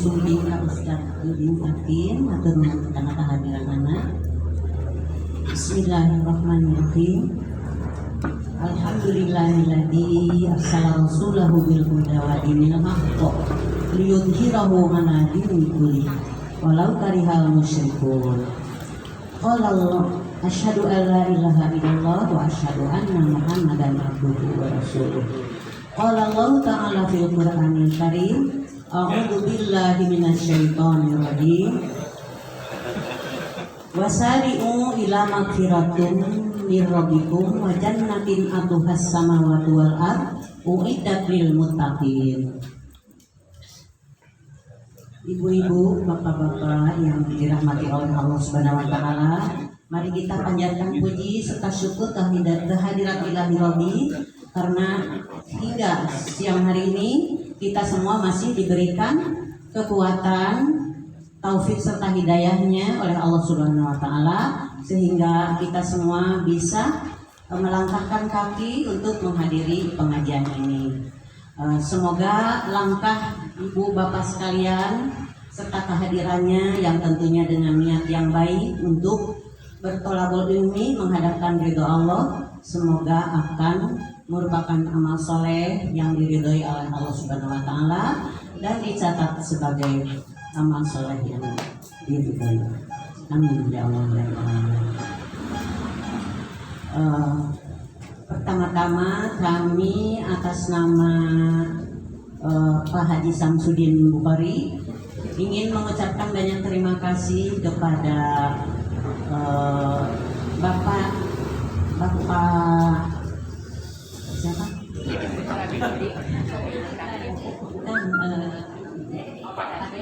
sudi ka Ustaz Udin Hakim atur nuhun kana kehadiranna. Bismillahirrahmanirrahim. Alhamdulillahilladzi arsala rasulahu bil huda wa dinil haqq liyudhhirahu 'ala dini kulli walau karihal musyrikun. Qala Allah asyhadu an la ilaha illallah wa asyhadu anna Muhammadan abduhu wa rasuluh. Qala Allah ta'ala fil Qur'anil Karim a'udzu billahi minasyaitonir rajim. Wasari'u ila magfiratum min rabbikum wa jannatin 'arduhas samawati wal ard uiddat lil muttaqin. Ibu-ibu, bapak-bapak yang dirahmati oleh Allah Subhanahu wa taala, mari kita panjatkan puji serta syukur kehadirat Ilahi Rabbi karena hingga siang hari ini kita semua masih diberikan kekuatan, taufik serta hidayahnya oleh Allah Subhanahu wa taala sehingga kita semua bisa melangkahkan kaki untuk menghadiri pengajian ini. Semoga langkah ibu bapak sekalian serta kehadirannya yang tentunya dengan niat yang baik untuk bertolabul ilmi menghadapkan ridho Allah, semoga akan merupakan amal soleh yang diridhoi oleh Allah Subhanahu wa taala dan dicatat sebagai amal soleh yang diridhoi. Amin ya Allah ya Allah. Pertama-tama kami atas nama Pak Haji Samsudin Bukhari ingin mengucapkan banyak terima kasih kepada Bapak siapa?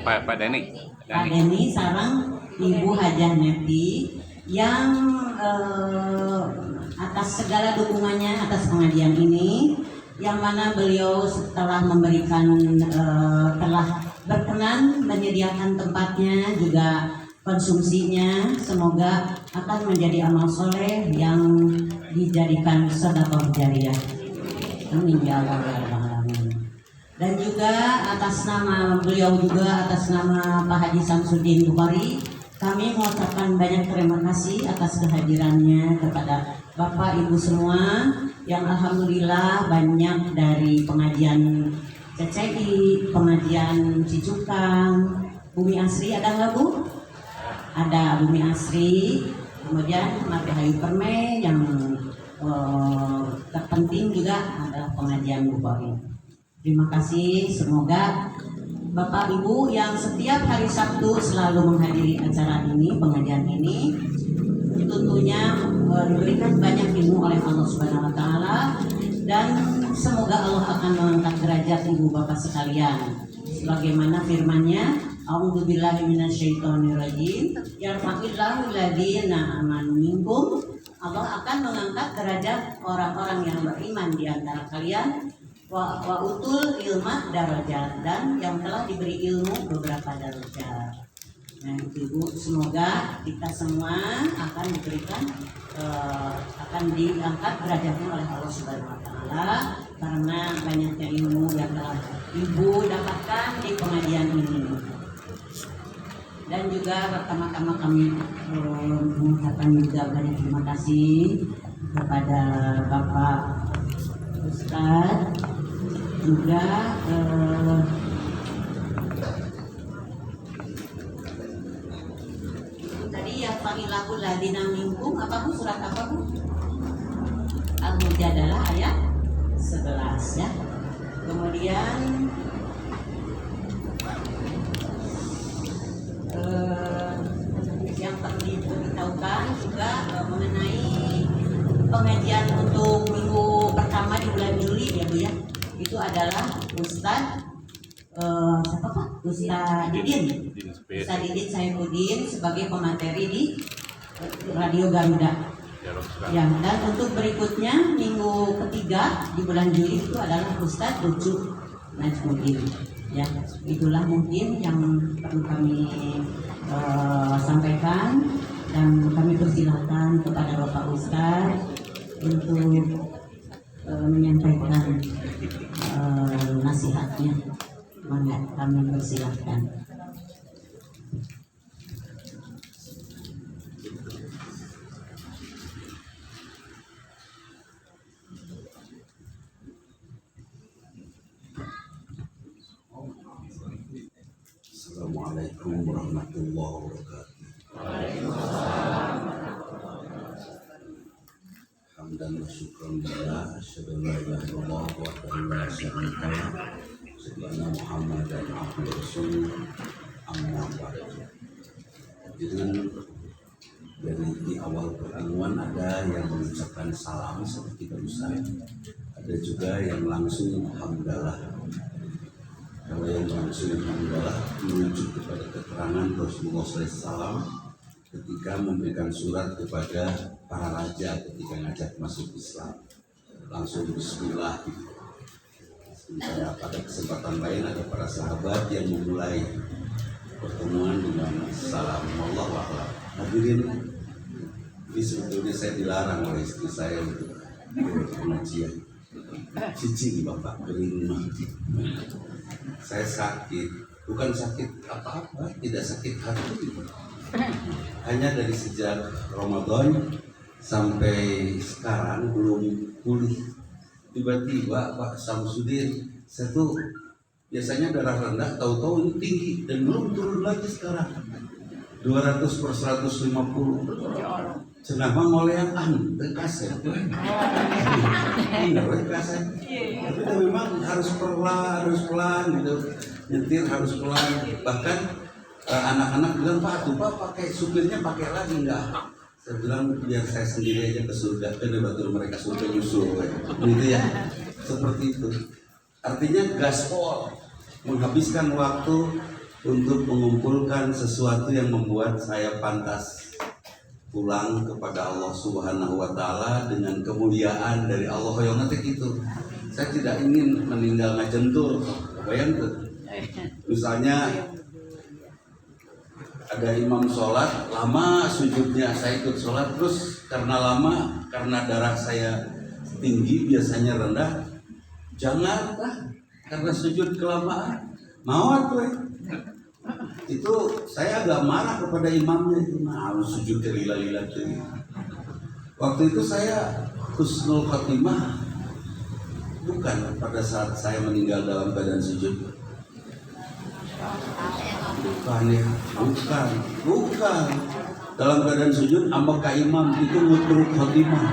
Pak Deni. Pak Deni sarang Ibu Hajah Neti yang atas segala dukungannya atas pengajian ini, yang mana beliau setelah memberikan telah berkenan menyediakan tempatnya juga konsumsinya, semoga akan menjadi amal soleh yang dijadikan sedekah jariyah. Amin ya Allah ya Alamin. Dan juga atas nama beliau juga atas nama Pak Haji Samsudin Bukhari, kami mengucapkan banyak terima kasih atas kehadirannya kepada Bapak Ibu semua yang alhamdulillah banyak dari pengajian CCI, pengajian Cicukang, Bumi Asri ada nggak Bu? Ada Bumi Asri, kemudian Mati Hayu Perme yang terpenting juga adalah pengajian Bukhari. Terima kasih, semoga Bapak Ibu yang setiap hari Sabtu selalu menghadiri acara ini, pengajian ini, tentunya diberikan banyak ilmu oleh Allah Subhanahu wa taala dan semoga Allah akan mengangkat derajat ibu bapak sekalian sebagaimana firman-Nya a'udzubillahi minasyaitonirrajim yarfa'illahu alladziina aamanu minkum. Allah akan mengangkat derajat orang-orang yang beriman di antara kalian wa utul ilma darajat, dan yang telah diberi ilmu beberapa darajat. Nah Ibu, semoga kita semua akan diberikan akan diangkat derajatnya oleh Allah Subhanahu wa taala karena banyaknya ilmu yang telah Ibu dapatkan di pengajian ini. Dan juga pertama-tama kami mengucapkan juga banyak terima kasih kepada Bapak Ustadz juga yang fa'ilahul ladina minkum apa Bu, surat apa Bu? Al-Mujadalah ayat 11 ya. Kemudian yang perlu diberitahukan juga mengenai pengajian untuk minggu pertama di bulan Juli ya Bu ya. Itu adalah Ustadz siapa Pak? Ustadz Didin Saifuddin sebagai pemateri di Radio Garuda. Ya, dan untuk berikutnya minggu ketiga di bulan Juli itu adalah Ustadz Ucu Najmuddin. Ya, itulah mungkin yang perlu kami sampaikan dan kami persilakan kepada Bapak Ustadz untuk menyampaikan nasihatnya. Mangga kami persilahkan. Assalamualaikum warahmatullahi wabarakatuh. Hamdan wa syukran lillah, asyhadu an la ilaha illallah wa la syarika lah, asyhadu anna Muhammadan abduhu wa rasuluh, amma ba'du. Dari di awal pertemuan ada yang mengucapkan salam seperti barusan, ada juga yang langsung hamdalah. Kalau yang langsung hamdalah merujuk kepada keterangan Rasulullah SAW ketika memberikan surat kepada para raja ketika ngajak masuk Islam, langsung bismillah gitu. Sementara pada kesempatan lain ada para sahabat yang memulai pertemuan dengan salam. Wallahu a'lam. Hadirin, ini sebetulnya saya dilarang oleh istri saya untuk pengajian. Cici bapak kering mati. Saya sakit, bukan sakit apa-apa, tidak sakit hati. Hanya dari sejak Ramadan sampai sekarang belum pulih. Tiba-tiba Pak Samsudin, saya tuh biasanya darah rendah, tahu-tahu ini tinggi dan belum turun lagi sekarang. 200/150. Cenama ngolean kaset. Ini kaset. Tapi itu memang harus pelan gitu. Nyetir harus pelan. Bahkan anak-anak bilang, Pak, tuh Pak pakai supirnya pakai lagi enggak? Saya bilang biar saya sendiri aja ke surga. Kan betul mereka surga nyusul. Gitu ya. Seperti itu. Artinya gaspol, menghabiskan waktu untuk mengumpulkan sesuatu yang membuat saya pantas pulang kepada Allah Subhanahu wa Ta'ala dengan kemuliaan dari Allah yang ngetik itu. Saya tidak ingin meninggal ngajentur. Bayangkan, misalnya ada imam sholat lama sujudnya, saya ikut sholat terus karena lama, karena darah saya tinggi biasanya rendah, janganlah karena sujud kelamaan mawat weh. Itu saya agak marah kepada imamnya itu, harus sujud lila-lila tuh. Waktu itu saya husnul khotimah bukan pada saat saya meninggal dalam keadaan sujud. Bukan. Dalam keadaan sujud ambek ka imam itu mutruk khotimah.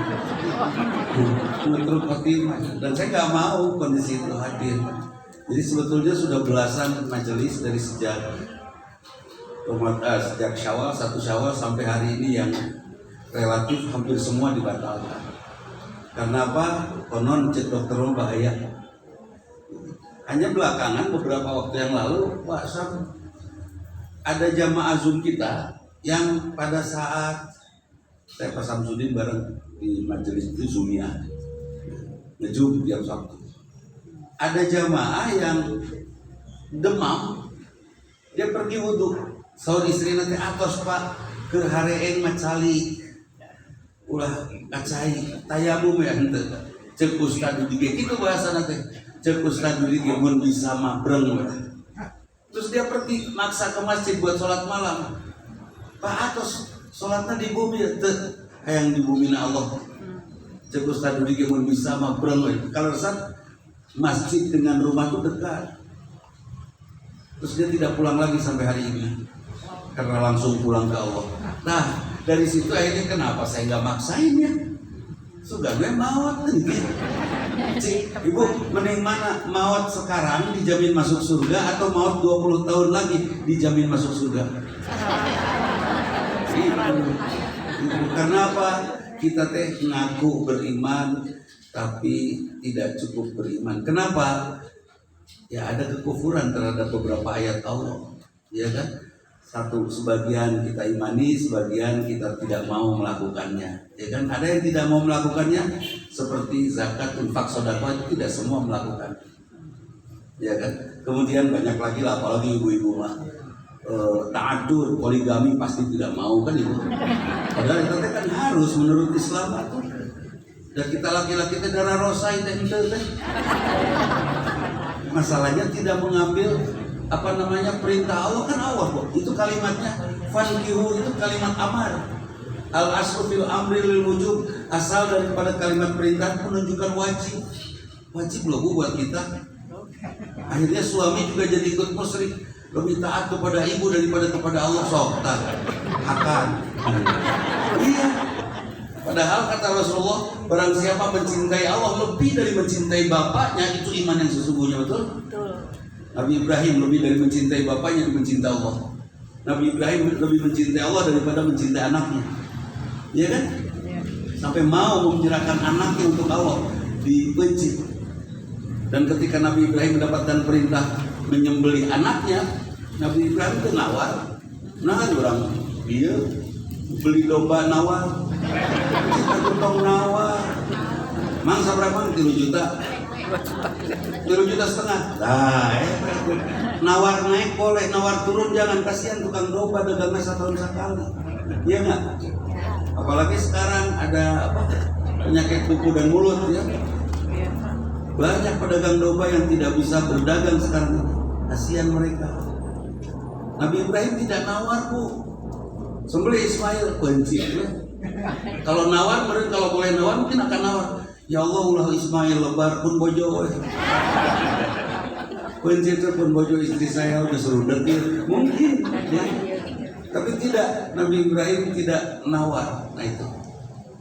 Mutruk khotimah. Dan saya nggak mau kondisi itu hadir. Jadi sebetulnya sudah belasan majelis dari sejak Syawal, 1 Syawal sampai hari ini yang relatif hampir semua dibatalkan. Karena apa? Konon cek dokter bahaya. Hanya belakangan beberapa waktu yang lalu Pak Sam, ada jamaah Zoom kita yang pada saat saya Pak Samsudin bareng di majelis itu Zoomia ngejum jam Sabtu. Ada jamaah yang demam, dia pergi wudhu. Saur istri nanti atos Pak ke hareeng macali ulah kacai tayamum ya henteu cek ustad di gitu bahasa nanti cek ustad di mun bisa mabreng. Terus dia pergi maksa ke masjid buat sholat malam. Pak atos sholatnya di bumi ya teu hayang di bumi Allah cek ustad di mun bisa mabreng. Kalau saat masjid dengan rumah itu dekat. Terus dia tidak pulang lagi sampai hari ini karena langsung pulang ke Allah. Nah dari situ akhirnya kenapa saya nggak maksain ya? Sudah gue mawat gitu. Ibu mending mana mawat sekarang dijamin masuk surga atau mawat 20 tahun lagi dijamin masuk surga? Karena apa? Kita teh ngaku beriman tapi tidak cukup beriman. Kenapa? Ya ada kekufuran terhadap beberapa ayat Allah, ya kan? Sebagian kita imani, sebagian kita tidak mau melakukannya, ya kan? Ada yang tidak mau melakukannya, seperti zakat, infak, sedekah itu tidak semua melakukan, ya kan? Kemudian banyak lagi lah, apalagi ibu-ibu mah ta'adur, poligami pasti tidak mau kan ibu? Padahal itu kan harus menurut Islam itu. Dan kita laki-laki itu darah rosa itu. Masalahnya tidak mengambil perintah Allah, kan Allah kok. Itu kalimatnya fankihu, itu kalimat amar. Al aslu fil amri lil wujub, asal daripada kalimat perintah menunjukkan wajib. Wajib loh Bu buat kita. Akhirnya suami juga jadi ikut musyrik. lebih taat kepada ibu daripada kepada Allah, sok tak akan. Iya. Padahal kata Rasulullah, barang siapa mencintai Allah lebih dari mencintai bapaknya, itu iman yang sesungguhnya, betul? Nabi Ibrahim lebih dari mencintai bapaknya, mencintai Allah. Nabi Ibrahim lebih mencintai Allah daripada mencintai anaknya. Iya kan? Sampai mau menyerahkan anaknya untuk Allah, dibenci. Dan ketika Nabi Ibrahim mendapatkan perintah menyembelih anaknya, Nabi Ibrahim itu nawar. Nah orang dia beli domba nawar, kita tutong nawar. Mangsa berapa? 3 juta. 3,5 juta. Nah, nawar naik boleh, nawar turun jangan, kasihan tukang domba dagangnya setahun sekali. Iya nggak? Apalagi sekarang ada apa? Penyakit kuku dan mulut ya. Banyak pedagang domba yang tidak bisa berdagang sekarang. Kasihan mereka. Nabi Ibrahim tidak nawar, Bu. Sembelih Ismail, benci ya. Kalau nawar, mereka kalau boleh nawar mungkin akan nawar. Ya Allah, ulah Ismail lebar pun bojo. Benci itu pun bojo istri saya udah serudet ya. Mungkin ya. Tapi tidak, Nabi Ibrahim tidak nawar. Nah itu.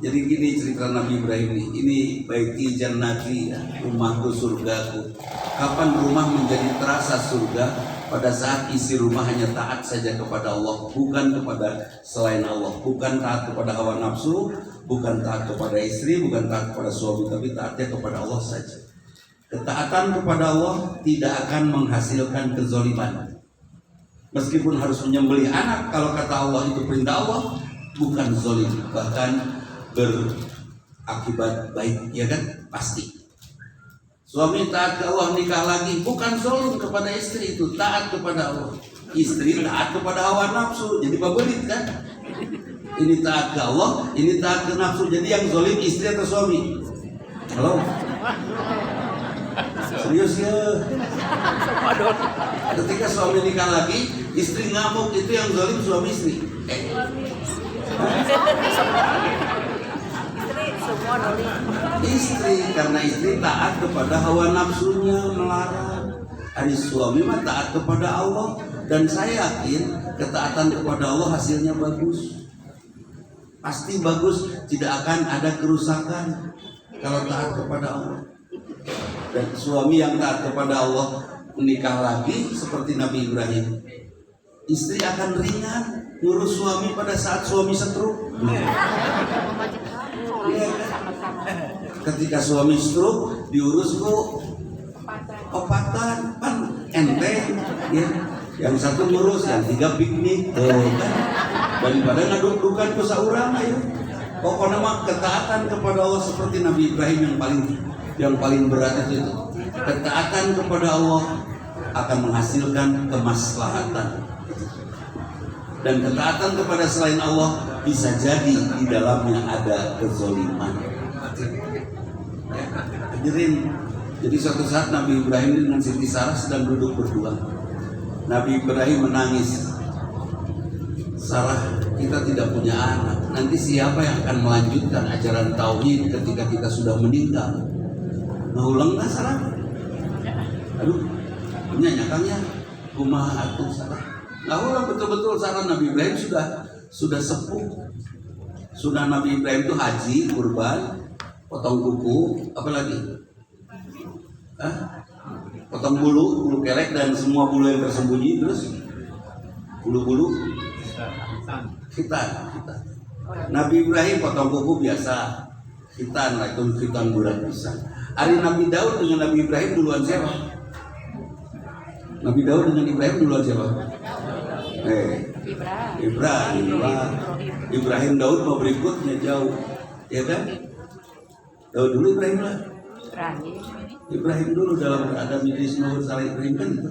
Jadi gini cerita Nabi Ibrahim ini baiti jannati, ya, rumahku surgaku. Kapan rumah menjadi terasa surga? Pada saat isi rumah hanya taat saja kepada Allah, bukan kepada selain Allah, bukan taat kepada hawa nafsu, bukan taat kepada istri, bukan taat kepada suami, tapi taatnya kepada Allah saja. Ketaatan kepada Allah tidak akan menghasilkan kezaliman. Meskipun harus menyembelih anak, kalau kata Allah itu perintah Allah, bukan zalim, bahkan berakibat baik, ya kan? Pasti. Suami taat ke Allah, nikah lagi, bukan zalim kepada istri, itu taat kepada Allah. Istri taat kepada hawa nafsu, jadi babelit kan? Ini taat ke Allah, ini taat ke nafsu. Jadi yang zalim istri atau suami? Halo? Serius ya? Ketika suami nikah lagi, istri ngamuk, itu yang zalim suami istri. Istri, karena istri taat kepada hawa nafsunya, melarang. Hari suami mah taat kepada Allah. Dan saya yakin ketaatan kepada Allah hasilnya bagus. Pasti bagus, tidak akan ada kerusakan kalau taat kepada Allah. Dan suami yang taat kepada Allah menikah lagi seperti Nabi Ibrahim, istri akan ringan ngurus suami pada saat suami stroke. Ya, ketika suami stroke diurus kok opatan pan enteng ya. Yang satu ngurus, yang 3 piknik kan. Daripada ngaduk-dukan ku saurang ayo. Pokoknya mah ketaatan kepada Allah seperti Nabi Ibrahim yang paling berat itu. Ketaatan kepada Allah akan menghasilkan kemaslahatan. Dan ketaatan kepada selain Allah bisa jadi di dalamnya ada kezaliman. Ya, hadirin. Jadi suatu saat Nabi Ibrahim dengan Siti Sarah sedang duduk berdua. Nabi Ibrahim menangis. Sarah, kita tidak punya anak. Nanti siapa yang akan melanjutkan ajaran tauhid ketika kita sudah meninggal? Ngulang nggak Sarah? Aduh, punya nyakangnya. Kumaha atuh Sarah? Ngulang betul-betul Sarah. Nabi Ibrahim sudah sepuh. Sudah Nabi Ibrahim itu haji, kurban, potong kuku, apa lagi? Potong bulu kelek dan semua bulu yang tersembunyi, terus bulu-bulu khitan. Nabi Ibrahim potong kuku biasa, khitan lah, itu khitan bulan bisa. Hari Nabi Daud dengan Nabi Ibrahim duluan siapa? Nabi Daud dengan Ibrahim duluan siapa? Ibrahim Daud mau berikutnya jauh, ya kan? Daud dulu Ibrahim lah. Ibrahim dulu dalam Adam Idris Nuh Saleh Ibrahim kan itu.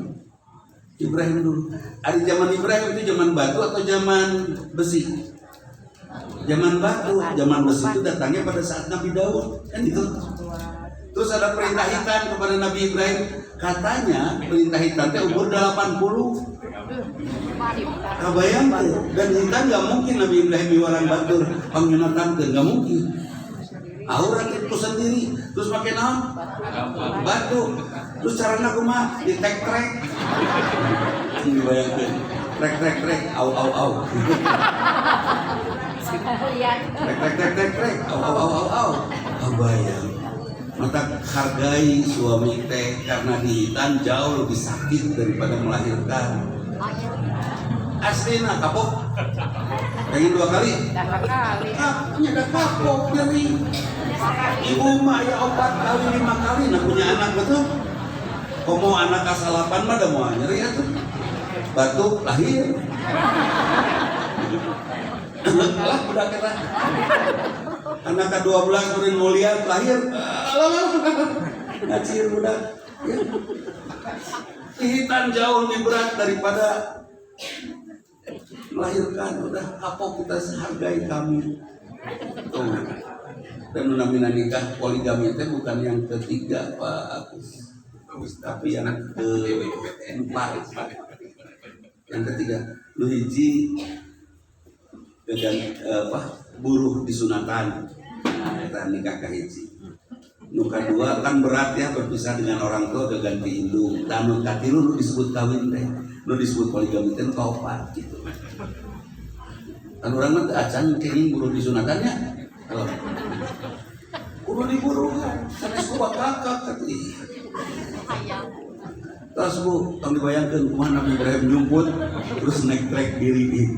Ibrahim dulu. Ada zaman Ibrahim itu zaman batu atau zaman besi? Zaman batu. Zaman besi itu datangnya pada saat Nabi Daud kan itu. Terus ada perintah hitam kepada Nabi Ibrahim. Katanya perintah hitam itu umur 80. Kabayang tuh. Dan hitam nggak mungkin Nabi Ibrahim diwarang batur panginatan nggak mungkin. Aurat itu sendiri, terus pakai naon? Batu. Terus caranya kumaha? Ditek-trek. dibayangkan trek trek trek au au au trek trek au au au au au kebayang mata hargai suami teh karena dihitan jauh lebih sakit daripada melahirkan aslinya kapok pengen 2 kali punya dah kapok nyeri ibu mah ya 4 kali 5 kali nak punya anak betul komo anak kasalapan mah dah mau nyeri ya tuh batuk lahir lah udah kira anak ke-12 kurin mulia lahir ngacir udah ya. Hitan jauh lebih berat daripada melahirkan udah kapok kita hargai kami tuh. Dan namanya nikah poligami itu bukan yang ketiga Pak Agus tapi yang keempat yang ketiga lu hiji dengan buruh disunatan kita nikah kahiji nu kadua kan berat ya berpisah dengan orang tua ganti indung dan nu katilu nu disebut kawin teh nu disebut poligami teh kaopat gitu kan urang mah teu acan kenging buruh disunatannya kalau kudu diburu kan sanes ku kakak kati terus bu tong dibayangkeun kumaha Nabi Ibrahim nyumput terus naik trek diri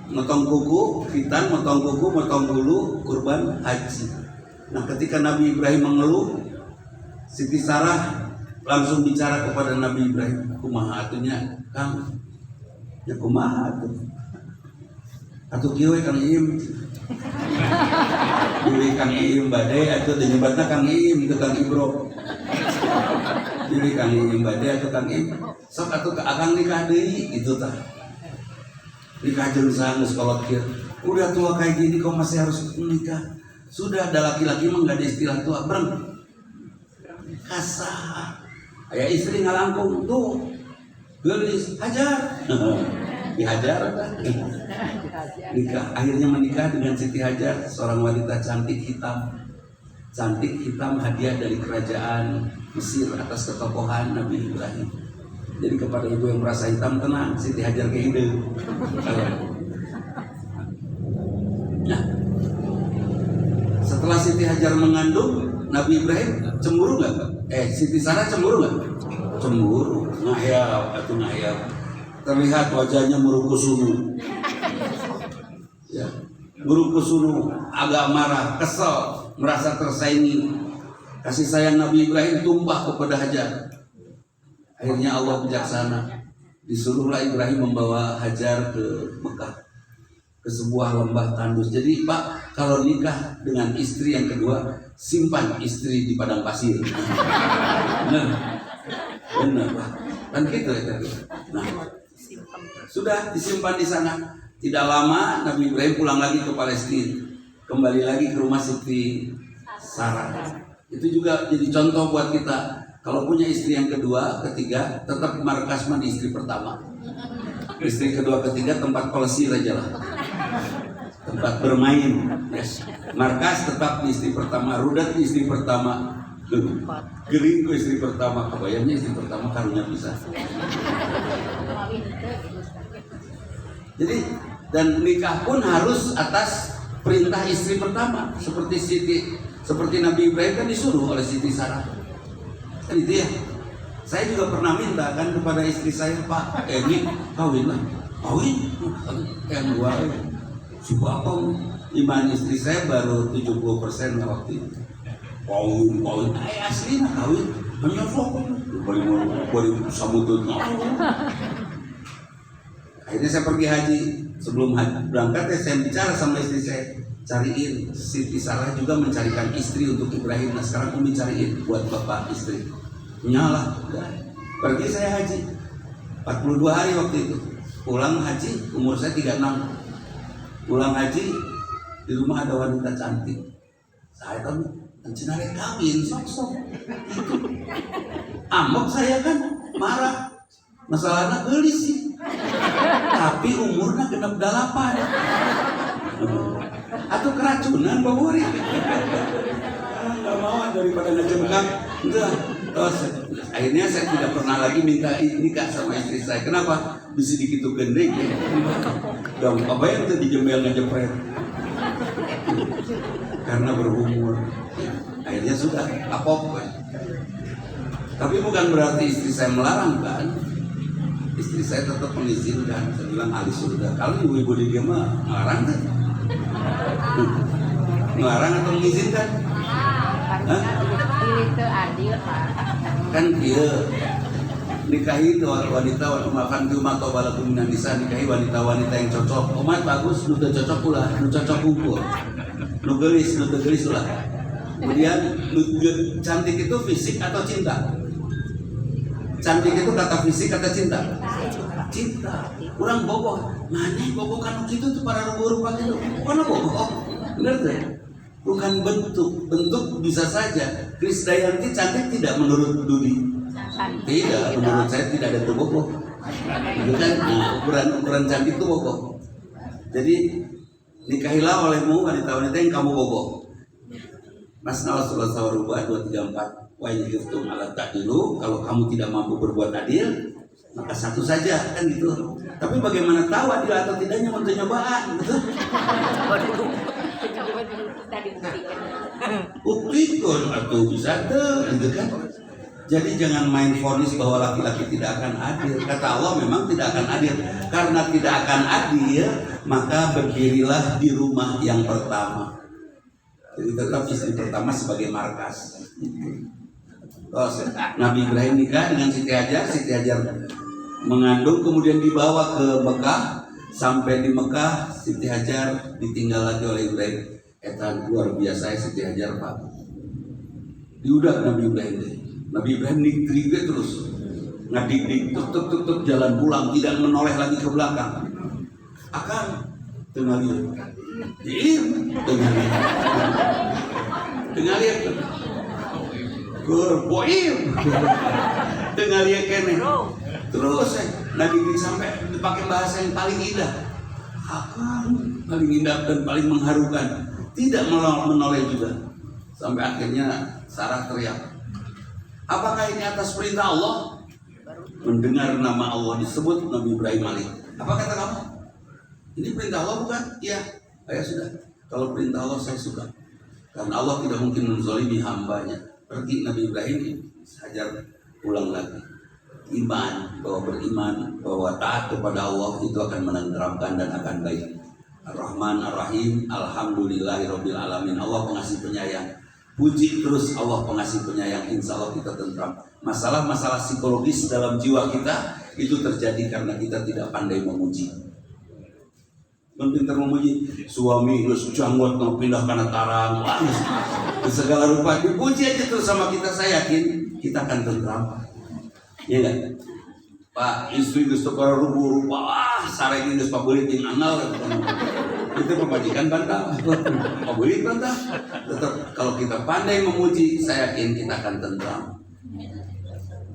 motong kuku, hitan, motong kuku, motong bulu, kurban haji. Nah ketika Nabi Ibrahim mengeluh, Siti Sarah langsung bicara kepada Nabi Ibrahim, kumaha atunya, Kang, ya kumaha atuh, atuh kieu Kang Iim, pilih Kang Iim badai, atuh denyebatna Kang Iim, itu Kang Ibro, pilih Kang Iim badai, atuh Kang Iim, sok atuh ke akang nikah deui, itu tah. Nikah jeung geus kolot kieu. Udah tua kayak gini kok masih harus menikah. Sudah ada laki-laki mah enggak ada istilah tua, breng. Kasar. Aya istri ngalangkung tuh. Geulis hajar. Dihajar kan. Nikah akhirnya menikah dengan Siti Hajar, seorang wanita cantik hitam. Cantik hitam hadiah dari kerajaan Mesir atas ketokohan Nabi Ibrahim. Jadi kepada ibu yang merasa hitam tenang, Siti Hajar ke ide. Nah, setelah Siti Hajar mengandung, Nabi Ibrahim cemburu nggak? Siti Sarah cemburu nggak? Cemburu, ngayap. Terlihat wajahnya merukusunu. Ya, merukusunu, agak marah, kesel, merasa tersaingi. Kasih sayang Nabi Ibrahim tumpah kepada Hajar. Akhirnya Allah bijaksana, disuruhlah Ibrahim membawa Hajar ke Mekah, ke sebuah lembah tandus. Jadi Pak, kalau nikah dengan istri yang kedua, simpan istri di padang pasir. Benar Pak, kan gitu ya tadi. Nah, sudah disimpan di sana. Tidak lama Nabi Ibrahim pulang lagi ke Palestina, kembali lagi ke rumah Siti Sarah. Itu juga jadi contoh buat kita. Kalau punya istri yang kedua, ketiga, tetap markasman di istri pertama. Istri kedua, ketiga tempat pelesir aja lah, tempat bermain. Yes. Markas tetap di istri pertama, rudat di istri pertama, gering ke istri pertama. Kebayangnya istri pertama karunya bisa. Jadi dan nikah pun harus atas perintah istri pertama, seperti Nabi Ibrahim kan disuruh oleh Siti Sarah. Kan itu ya. Saya juga pernah minta kan kepada istri saya, Pak, ini kawin lah. Kawin? Yang dua si bapak iman istri saya baru 70% waktu itu. Kawin. Asli mah kawin. Hanya sok. Bari samutut. Akhirnya saya pergi haji. Sebelum berangkat saya bicara sama istri saya, cariin. Siti Sarah juga mencarikan istri untuk Ibrahim. Nah sekarang Umi cariin buat bapak istri. Nyala, pergi saya haji 42 hari waktu itu. Pulang haji umur saya 36. Pulang haji di rumah ada wanita cantik. Saya tahu cenare kawin sok-sok. Amok saya kan marah. Masalahnya geulis sih. Tapi umurnya genep 8. Atau keracunan baburi. Enggak mau daripada ngejengkak. Udah. Terus akhirnya saya tidak pernah lagi minta nikah sama istri saya. Kenapa? Bisa dikit gendeng. Dong, apa yang tadi jembel ngejepret? Karena berumur. Akhirnya sudah apa? Tapi bukan berarti istri saya melarang kan? Istri saya tetap mengizinkan. Saya bilang Ali sudah. Kalau ibu-ibu di dia mah melarang kan? Melarang atau mengizinkan? Hah? Itu adil Pak. Kan dia nikahi wanita makan cuma atau balakum nisa, nikahi wanita-wanita yang cocok. Omat bagus, nu cocok pula, nu cocok kumpul, nu gelis ulah. Kemudian cantik itu fisik atau cinta? Cantik itu kata fisik atau cinta? Cinta. Kurang boboh. Mana boboh kan gitu tuh para rupa-rupa gitu. Mana boboh? Bener tuh. Bukan bentuk bisa saja. Krisdayanti cantik tidak menurut Dudi? Tidak, menurut saya tidak ada boboh. Itu kan ukuran cantik itu boboh. Jadi nikahilah olehmu wanita-wanita yang kamu boboh. Masna Rasulullah SAW 234 wa yuftum ala ta'dilu, kalau kamu tidak mampu berbuat adil maka satu saja, kan gitu. Tapi bagaimana tahu adil atau tidaknya untuk nyobaan, betul? Buktikan atau bisa tuh, gitu kan? Jadi jangan main vonis bahwa laki-laki tidak akan adil. Kata Allah memang tidak akan adil. Karena tidak akan adil, maka berdirilah di rumah yang pertama. Jadi tetap istri pertama sebagai markas. Terus Nabi Ibrahim nikah dengan Siti Hajar. Siti Hajar mengandung, kemudian dibawa ke Mekah. Sampai di Mekah Siti Hajar ditinggal lagi oleh Ibrahim. Eta luar biasa ya Siti Hajar Pak. Diudak Nabi Ibrahim. Nabi Ibrahim nik-nik terus ngadik-dik tuk jalan pulang, tidak menoleh lagi ke belakang. Akan tengah lihat. Tengah lihat. Boim. Tengah lihat kene. Terus Nabi Ibrahim sampai dipakai bahasa yang paling indah. Akan paling indah dan paling mengharukan. Tidak menoleh juga. Sampai akhirnya Sarah teriak. Apakah ini atas perintah Allah? Mendengar nama Allah disebut Nabi Ibrahim Ali. Apa kata kamu? Ini perintah Allah bukan? Iya. Ya sudah. Kalau perintah Allah saya suka. Karena Allah tidak mungkin menzalimi hambanya. Pergi Nabi Ibrahim, Hajar pulang lagi. Iman, bahwa beriman, bahwa taat kepada Allah itu akan menenteramkan dan akan baik. Ar-Rahman, Ar-Rahim, Alhamdulillahirabbil alamin. Allah pengasih penyayang. Puji terus Allah pengasih penyayang, insya Allah kita tentram. Masalah-masalah psikologis dalam jiwa kita itu terjadi karena kita tidak pandai memuji. Pintar memuji, suami terus janggut mau pindah karena tarang, segala rupa dipuji aja terus sama kita, saya yakin kita akan tentram. Iya nggak? Pak istri geus tukar rupa-rupa, wah sareng geus pabelit jeung anal. Itu pemajikan bantah, pabelit bantah. Tetap kalau kita pandai memuji, saya yakin kita akan tentram.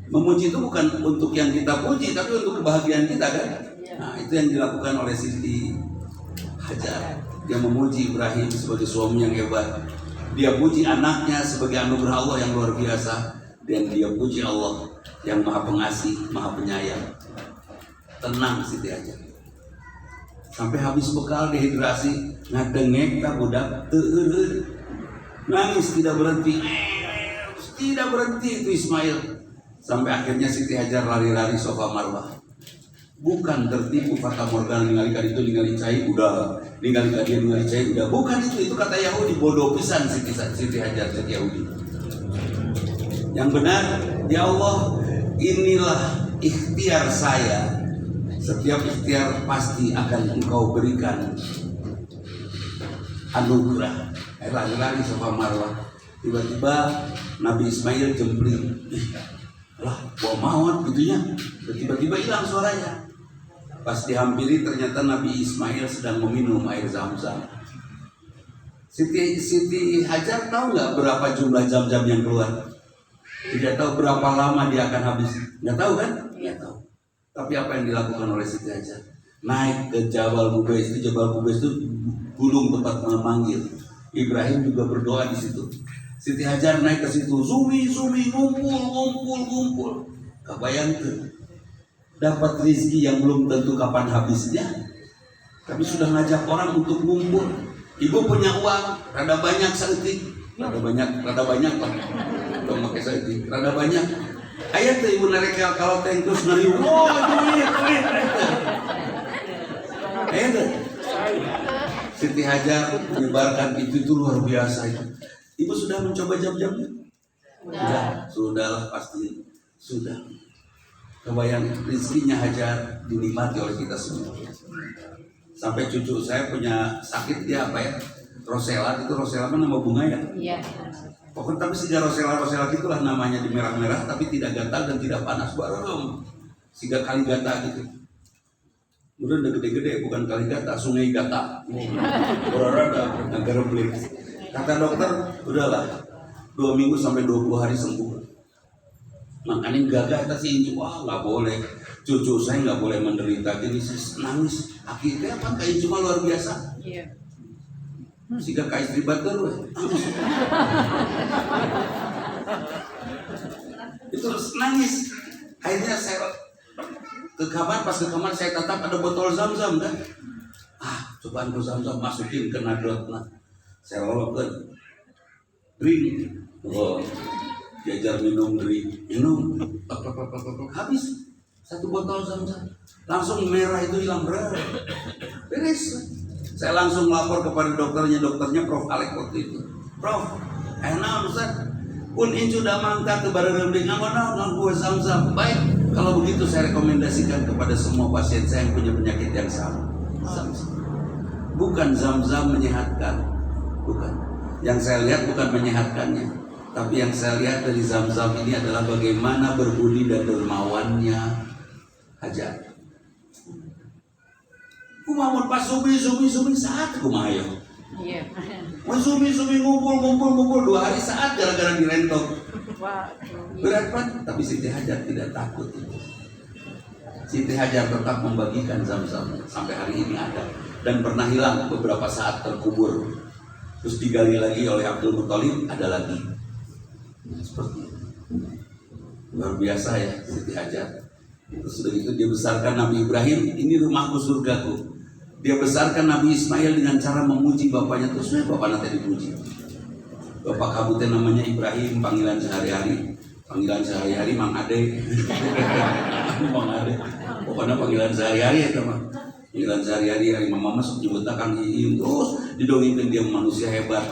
Memuji itu bukan untuk yang kita puji, tapi untuk kebahagiaan kita kan. Nah itu yang dilakukan oleh Siti Hajar. Dia memuji Ibrahim sebagai suami yang hebat. Dia puji anaknya sebagai anugerah Allah yang luar biasa. Dan dia puji Allah yang maha pengasih, maha penyayang. Tenang Siti Hajar. Sampai habis bekal dehidrasi, ngadengek tak budak, nangis tidak berhenti itu Ismail. Sampai akhirnya Siti Hajar lari-lari sofa marwah. Bukan tertipu fata morgana ningali itu ningali cai udah, ningali dia ningali cai udah. Bukan itu kata Yahudi, bodoh pisan Siti Hajar Siti Yahudi. Yang benar, ya Allah, inilah ikhtiar saya. Setiap ikhtiar pasti akan engkau berikan anugerah. Lari-lari sofa marwah. Tiba-tiba Nabi Ismail jempling. Lah, bawa maut gitunya. Tiba-tiba hilang suaranya. Pas dihampiri ternyata Nabi Ismail sedang meminum air Zam-Zam. Siti Hajar tahu nggak berapa jumlah jam-jam yang keluar? Tidak tahu berapa lama dia akan habis. Nggak tahu kan? Nggak tahu. Tapi apa yang dilakukan oleh Siti Hajar? Naik ke Jabal Bubais. Jabal Bubais itu gunung tempat memanggil. Ibrahim juga berdoa di situ. Siti Hajar naik ke situ, sumi ngumpul. Kebayang tuh, dapat rezeki yang belum tentu kapan habisnya, tapi sudah ngajak orang untuk ngumpul. Ibu punya uang, rada banyak seetik, rada banyak lah, kalau pakai seetik, rada banyak. Ayat tuh ibu narik kalau tank terus ngeriung, oh duit. Ayat tuh, Siti Hajar menyebarkan itu luar biasa itu. Ibu sudah mencoba jam-jamnya? Sudah lah pasti sudah. Kebayang rezekinya Hajar dinikmati oleh kita semua. Sampai cucu saya punya sakit dia apa ya? Rosella itu kan nama bunga ya? Iya. Pokoknya tapi siga rosella itulah namanya di merah-merah tapi tidak gatal dan tidak panas baru siga kali gata gitu. Kemudian udah gede-gede bukan kali gata, sungai gata. Berada negara beli. Kata dokter, udahlah 2 minggu sampai 20 hari sembuh. Makanya gagah kita sih, wah nggak boleh. Cucu saya nggak boleh menderita gini, saya nangis. Akhirnya apa kayak cuma luar biasa. Iya. Siga kayak istri bater, itu nangis. Akhirnya saya pas ke kamar saya tatap ada botol zam-zam kan. Cobaan ke zam-zam masukin ke nadot lah. Saya lolokan drink, diajar minum drink, minum, habis 1 botol zam-zam, langsung merah itu hilang beres. Saya langsung lapor kepada dokternya Prof. Alek waktu itu. Prof, enak Ustaz, pun incu dah mangkat ke badan rembing, nggak gue zam-zam. Baik, kalau begitu saya rekomendasikan kepada semua pasien saya yang punya penyakit yang sama. Zam-zam. Bukan zam-zam menyehatkan. Bukan. Yang saya lihat bukan menyehatkannya, tapi yang saya lihat dari zam-zam ini adalah bagaimana berbudi dan dermawannya Hajar. Kumamun pas sumi saat kumayo. Iya. Sumi ngumpul 2 hari saat gara-gara direntok. Berat kan? Tapi Siti Hajar tidak takut itu. Siti Hajar tetap membagikan zam-zam sampai hari ini ada dan pernah hilang beberapa saat terkubur. Terus digali lagi oleh Abdul Muthalib, ada lagi. Seperti itu. Luar biasa ya Siti Hajar. Terus sudah itu dia besarkan Nabi Ibrahim, ini rumahku surgaku. Dia besarkan Nabi Ismail dengan cara memuji bapaknya. Terus bapak nanti dipuji. Bapak kabutnya namanya Ibrahim, panggilan sehari-hari Mang Ade. Mang Ade. Pokoknya panggilan sehari-hari ya teman. Panggilan sehari-hari hari mama masuk nyebutnya Kang Iim, terus didongengkan dia manusia hebat,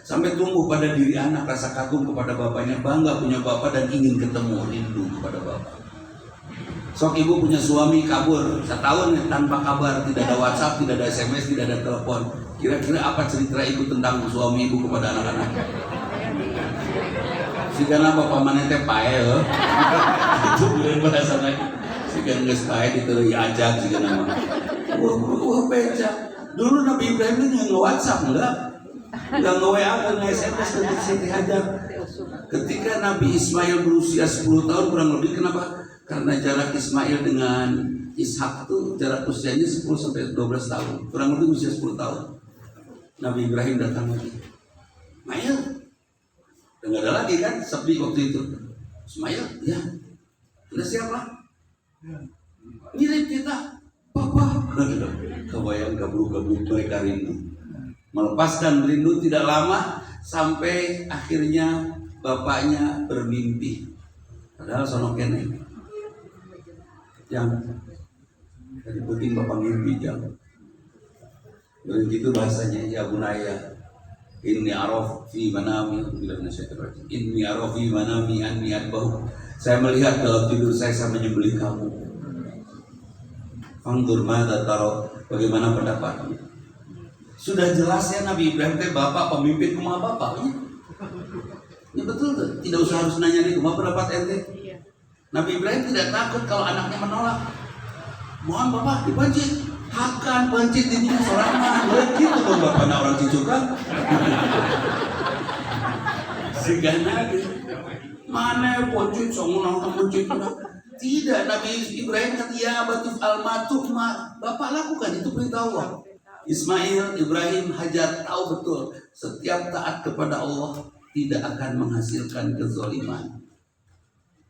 sampai tumbuh pada diri anak rasa kagum kepada bapaknya, bangga punya bapak dan ingin ketemu, rindu kepada bapak. Sok ibu punya suami kabur setahun tanpa kabar, tidak ada WhatsApp, tidak ada SMS, tidak ada telepon. Kira-kira apa cerita ibu tentang suami ibu kepada anak-anak? Sigana bapak mana teh pae loh. Itu bukan bahasa lagi. Sigana geus pae diteureuy ajak sigana mah. Wah beca. Dulu Nabi Ibrahim itu nge-WhatsApp enggak nge-WA, enggak nge-SMS ke Siti Hajar. Ketika Nabi Ismail berusia 10 tahun kurang lebih, kenapa? Karena jarak Ismail dengan Ishak itu jarak usianya 10 sampai 12 tahun. Kurang lebih usia 10 tahun. Nabi Ibrahim datang lagi. Ismail. Dan gak ada lagi kan sepi waktu itu. Ismail, ya. Udah siapa? Mirip kita. Papa. Kebayang gabruk-gabruk mereka rindu. Melepaskan rindu tidak lama sampai akhirnya bapaknya bermimpi. Padahal sono kene. Yang dari puting bapak mimpi jam. Begitu bahasanya, ya bunaya. Inni araf fi manami inni araf fi manami anni adbahu. Saya melihat dalam tidur saya menyembelih kamu. Fangdur madza tara, bagaimana pendapatmu? Sudah jelas ya Nabi Ibrahim teh bapak pemimpin kumaha bapaknya. Ya betul tuh, tidak usah harus nanya nih kumaha pendapat ente. Nabi Ibrahim tidak takut kalau anaknya menolak. Mohon bapak dipancit. Hakan pancit ini sorangan, begitu dong bapaknya orang Cicukan. Sigana mana pancit songonang pancit. Tidak, Nabi Ibrahim kata ya batif al-matuk, bapak lakukan itu perintah Allah. Ismail, Ibrahim, Hajar tahu betul setiap taat kepada Allah tidak akan menghasilkan kezaliman.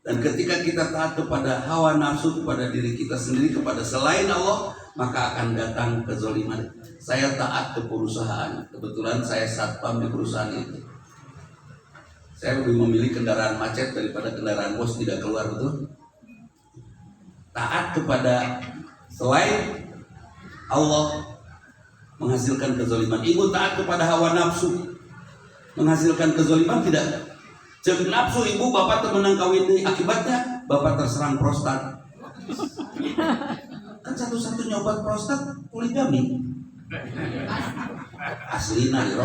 Dan ketika kita taat kepada hawa nafsu, kepada diri kita sendiri, kepada selain Allah, maka akan datang kezaliman. Saya taat ke perusahaan, kebetulan saya satpam di perusahaan itu. Saya lebih memilih kendaraan macet daripada kendaraan bos tidak keluar, betul? Taat kepada selain Allah menghasilkan kezaliman. Ibu taat kepada hawa nafsu menghasilkan kezaliman tidak? Cek nafsu ibu bapak temenang kawin deui, akibatnya bapak terserang prostat. Kan satu-satunya obat prostat poligami. Aslina ya.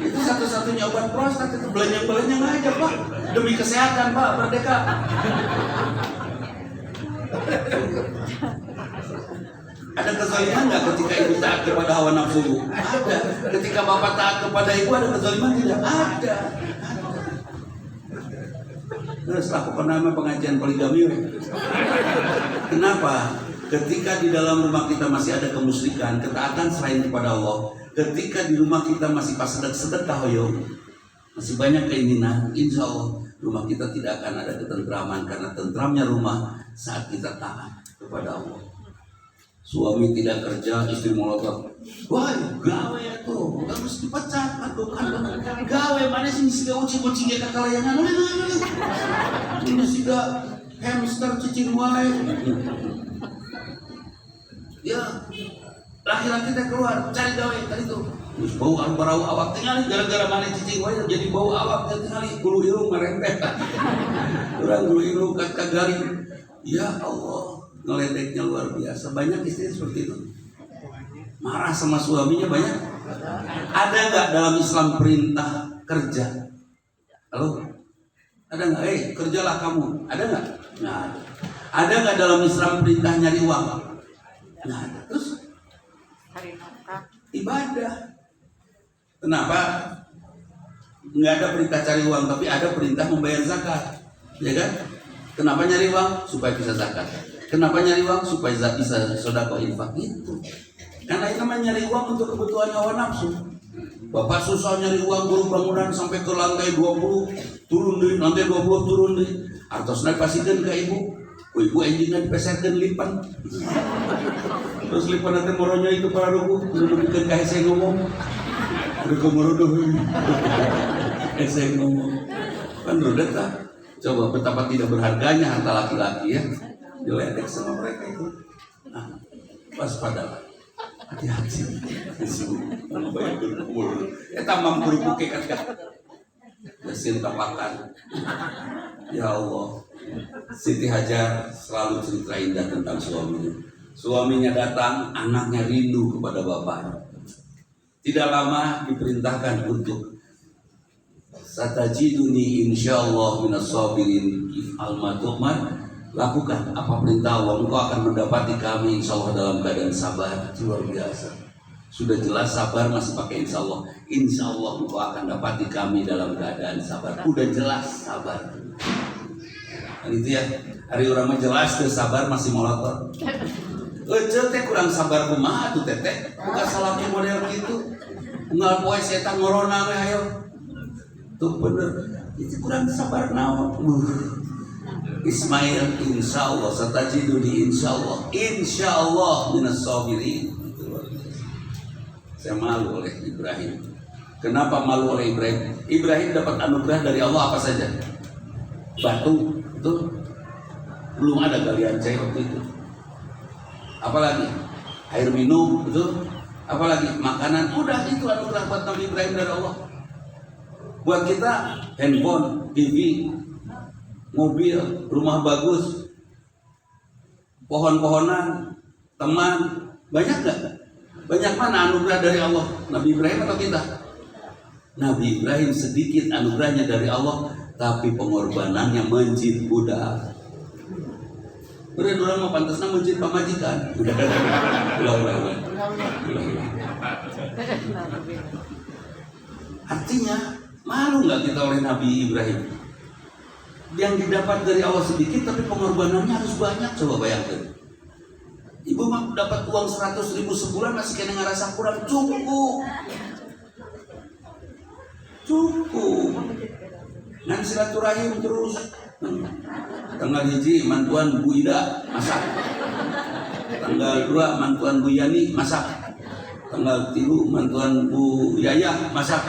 Itu satu-satunya obat prostat, itu belanja-belanja aja pak, demi kesehatan pak, merdeka. Ada kezaliman nggak ketika ibu taat kepada hawa nafsu? Ada. Ketika bapak taat kepada ibu ada kezaliman tidak? Ada. Terus lakukan nama pengajian poligami. Kenapa? Ketika di dalam rumah kita masih ada kemusyrikan, ketaatan selain kepada Allah. Ketika di rumah kita masih pas sedekah hoyo, masih banyak keinginan, insya Allah rumah kita tidak akan ada ketentraman, karena tentramnya rumah saat kita taat kepada Allah. Suami tidak kerja, istri melotot. Wah, gawe tuh, harus dipecat, aduh, gawe mana sih sih uci-uci ya kakalayangan, ini sih hamster cicing wae. Ya, laki-laki kita keluar cari gawe tadi tuh. Terus bau arau awak tinggal gara-gara mana cicing wae jadi bau awak tinggal bulu irung merempet. Orang bulu irung kagaring. Ya Allah, ngeledeknya luar biasa. Banyak istri seperti itu. Marah sama suaminya banyak. Ada nggak dalam Islam perintah kerja? Halo? Ada nggak? Kerjalah kamu. Ada nggak? Nggak ada. Ada nggak dalam Islam perintah nyari uang? Nggak ada. Terus ibadah. Kenapa? Nggak ada perintah cari uang, tapi ada perintah membayar zakat, ya kan? Kenapa nyari uang? Supaya bisa zakat. Kenapa nyari uang? Supaya bisa sedekah infak itu. Karena itu namanya nyari uang untuk kebutuhan hawa nafsu. Bapak susah nyari uang guru bangunan sampai ke lantai 20 turun deh, lantai 20 turun deh. Artosna pasikeun ke ibu. Ibu enjingna dipeserkeun lipan. Terus lipan nanti moronya itu para ruku, dudukkeun ka hese ngomong. Ruku morodoh. Hese ngomong. Kan rudet tah. Coba betapa tidak berharganya harta laki-laki ya. Diledek sama mereka itu. Nah, waspadalah. Hati-hati. Kalau banyak berkumpul, tamam kerupuk kekat. Mesin tapakan. Ya Allah. Siti Hajar selalu cerita indah tentang suaminya. Suaminya datang, anaknya rindu kepada bapaknya. Tidak lama diperintahkan untuk satajiduni insyaallah minas sabirin if'al ma tu'mar. Lakukan apa perintah Allah, engkau akan mendapati kami insyaallah dalam keadaan sabar. Luar biasa. Sudah jelas sabar masih pakai insyaallah. Insyaallah engkau akan dapati kami dalam keadaan sabar. Udah jelas sabar. Dan itu ya, hari orang mah jelas tuh sabar masih melotot. Teh kurang sabar kumaha tuh teteh. Bukan salahnya model gitu. Unggal poe setan corona we ayo. Tuh bener. Itu kurang sabar naon. Ismail insyaallah satajiduni insyaallah minas sabirin. Saya malu oleh Ibrahim. Kenapa malu oleh Ibrahim? Ibrahim dapat anugerah dari Allah apa saja? Batu, betul? Belum ada galian cair waktu itu. Apalagi air minum, betul? Apalagi makanan, udah itu anugerah buat Nabi Ibrahim dari Allah. Buat kita handphone, TV, mobil, rumah bagus, pohon-pohonan, teman, banyak gak? Banyak mana anugerah dari Allah? Nabi Ibrahim atau kita? Nabi Ibrahim sedikit anugerahnya dari Allah, tapi pengorbanannya mencit budak. Bener orang mau pantasnya mencit pamajikan. Artinya malu nggak kita oleh Nabi Ibrahim? Yang didapat dari Allah sedikit, tapi pengorbanannya harus banyak. Coba bayangkan. Ibu mah dapat uang 100.000 sebulan masih kena ngerasa kurang. Cukup. Ngan silaturahim terus. Tanggal 1 mantuan Bu Ida masak. Tanggal 2 mantuan Bu Yani masak. Tanggal 3 mantuan Bu Yaya masak.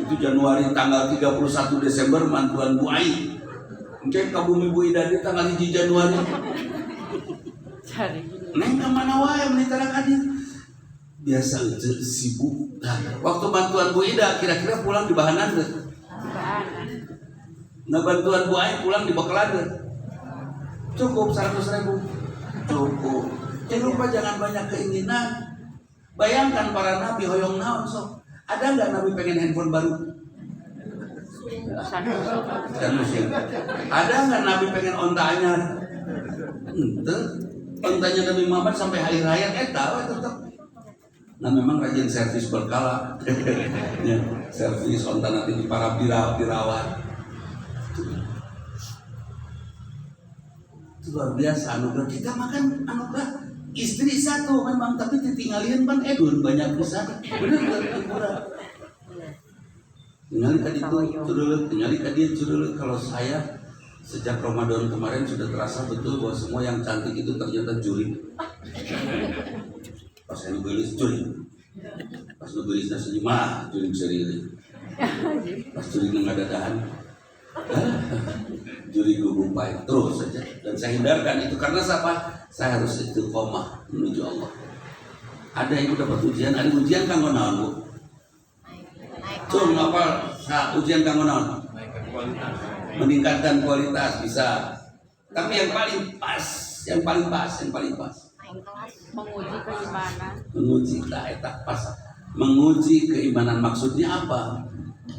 Itu Januari. Tanggal 31 Desember mantuan Bu Ai. Mungkin kabumi Bu Ida di tanggal 1 Januari. Neng kemana wae menitara kadir. Biasa sibuk. Nah, waktu bantuan Bu Ida kira-kira pulang di Bahanan deh. Nah bantuan Bu Ai pulang di Bakalan. Cukup 100.000. Cukup. Jangan lupa jangan banyak keinginan. Bayangkan para nabi hoyong naon sok. Ada nggak nabi pengen handphone baru? Ada nggak nabi pengen onta anyar? Ente. Ontanya Nabi Muhammad sampai hari raya tahu tetap. Nah memang rajin servis berkala. Ya, servis onta nanti di para dirawat. Itu luar biasa anugerah. Kita makan anugerah. Istri satu memang tapi ditinggalin kan edun banyak bisa. Bener nggak? Tinggali kan itu curuluk, tinggali kan dia curuluk. Kalau saya sejak Ramadan kemarin sudah terasa betul bahwa semua yang cantik itu ternyata juri. Pas saya nugelis juri. Pas nugelis nasi mah juri sendiri. Pas juri ngadadahan. Juri gugung baik terus saja dan saya hindarkan itu karena siapa? Saya harus istiqomah menuju Allah. Ada yang dapat ujian, ada ujian kanggo naon Bu? Cung apa? Ujian kanggo naon? Meningkatkan kualitas bisa. Tapi yang paling pas. Menguji keimanan. Menguji tak pas. Menguji keimanan maksudnya apa?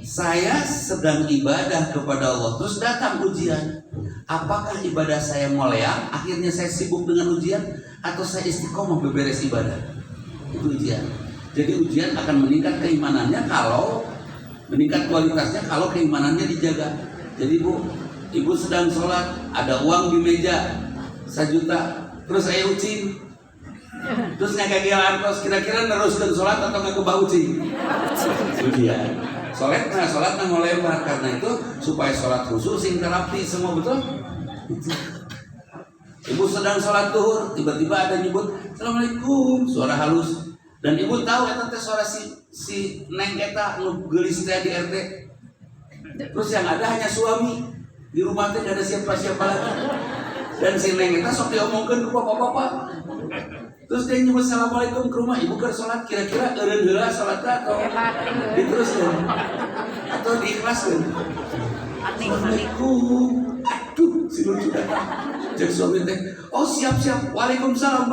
Saya sedang ibadah kepada Allah, terus datang ujian. Apakah ibadah saya moleang, akhirnya saya sibuk dengan ujian, atau saya istiqomah beberes ibadah? Itu ujian. Jadi ujian akan meningkat keimanannya kalau meningkat kualitasnya kalau keimanannya dijaga. Jadi ibu sedang sholat, ada uang di meja 1 juta, terus saya ucing, terus ngagagilan terus kira-kira neruskan sholat atau nggak kebau ucing? Ujian. Sholat mau lebar karena itu supaya sholat khusus sing terapi semua betul. Ibu sedang sholat duhur, tiba-tiba ada nyebut Assalamualaikum, suara halus, dan ibu tahu eta teh suara si neng eta nu geulis teh di RT. Terus yang ada hanya suami di rumah teh gak ada siapa-siapa lagi, dan si neng eta sok diomongkeun ku bapak-bapak. Terus dia nyebut Assalamualaikum ke rumah, ibu keur sholat kira-kira eureun heula sholatna atau diteruskeun atau diikhlaskeun? Assalamualaikum. Aduh, si lucu datang. Jeung suami teh, oh siap-siap. Waalaikumsalam.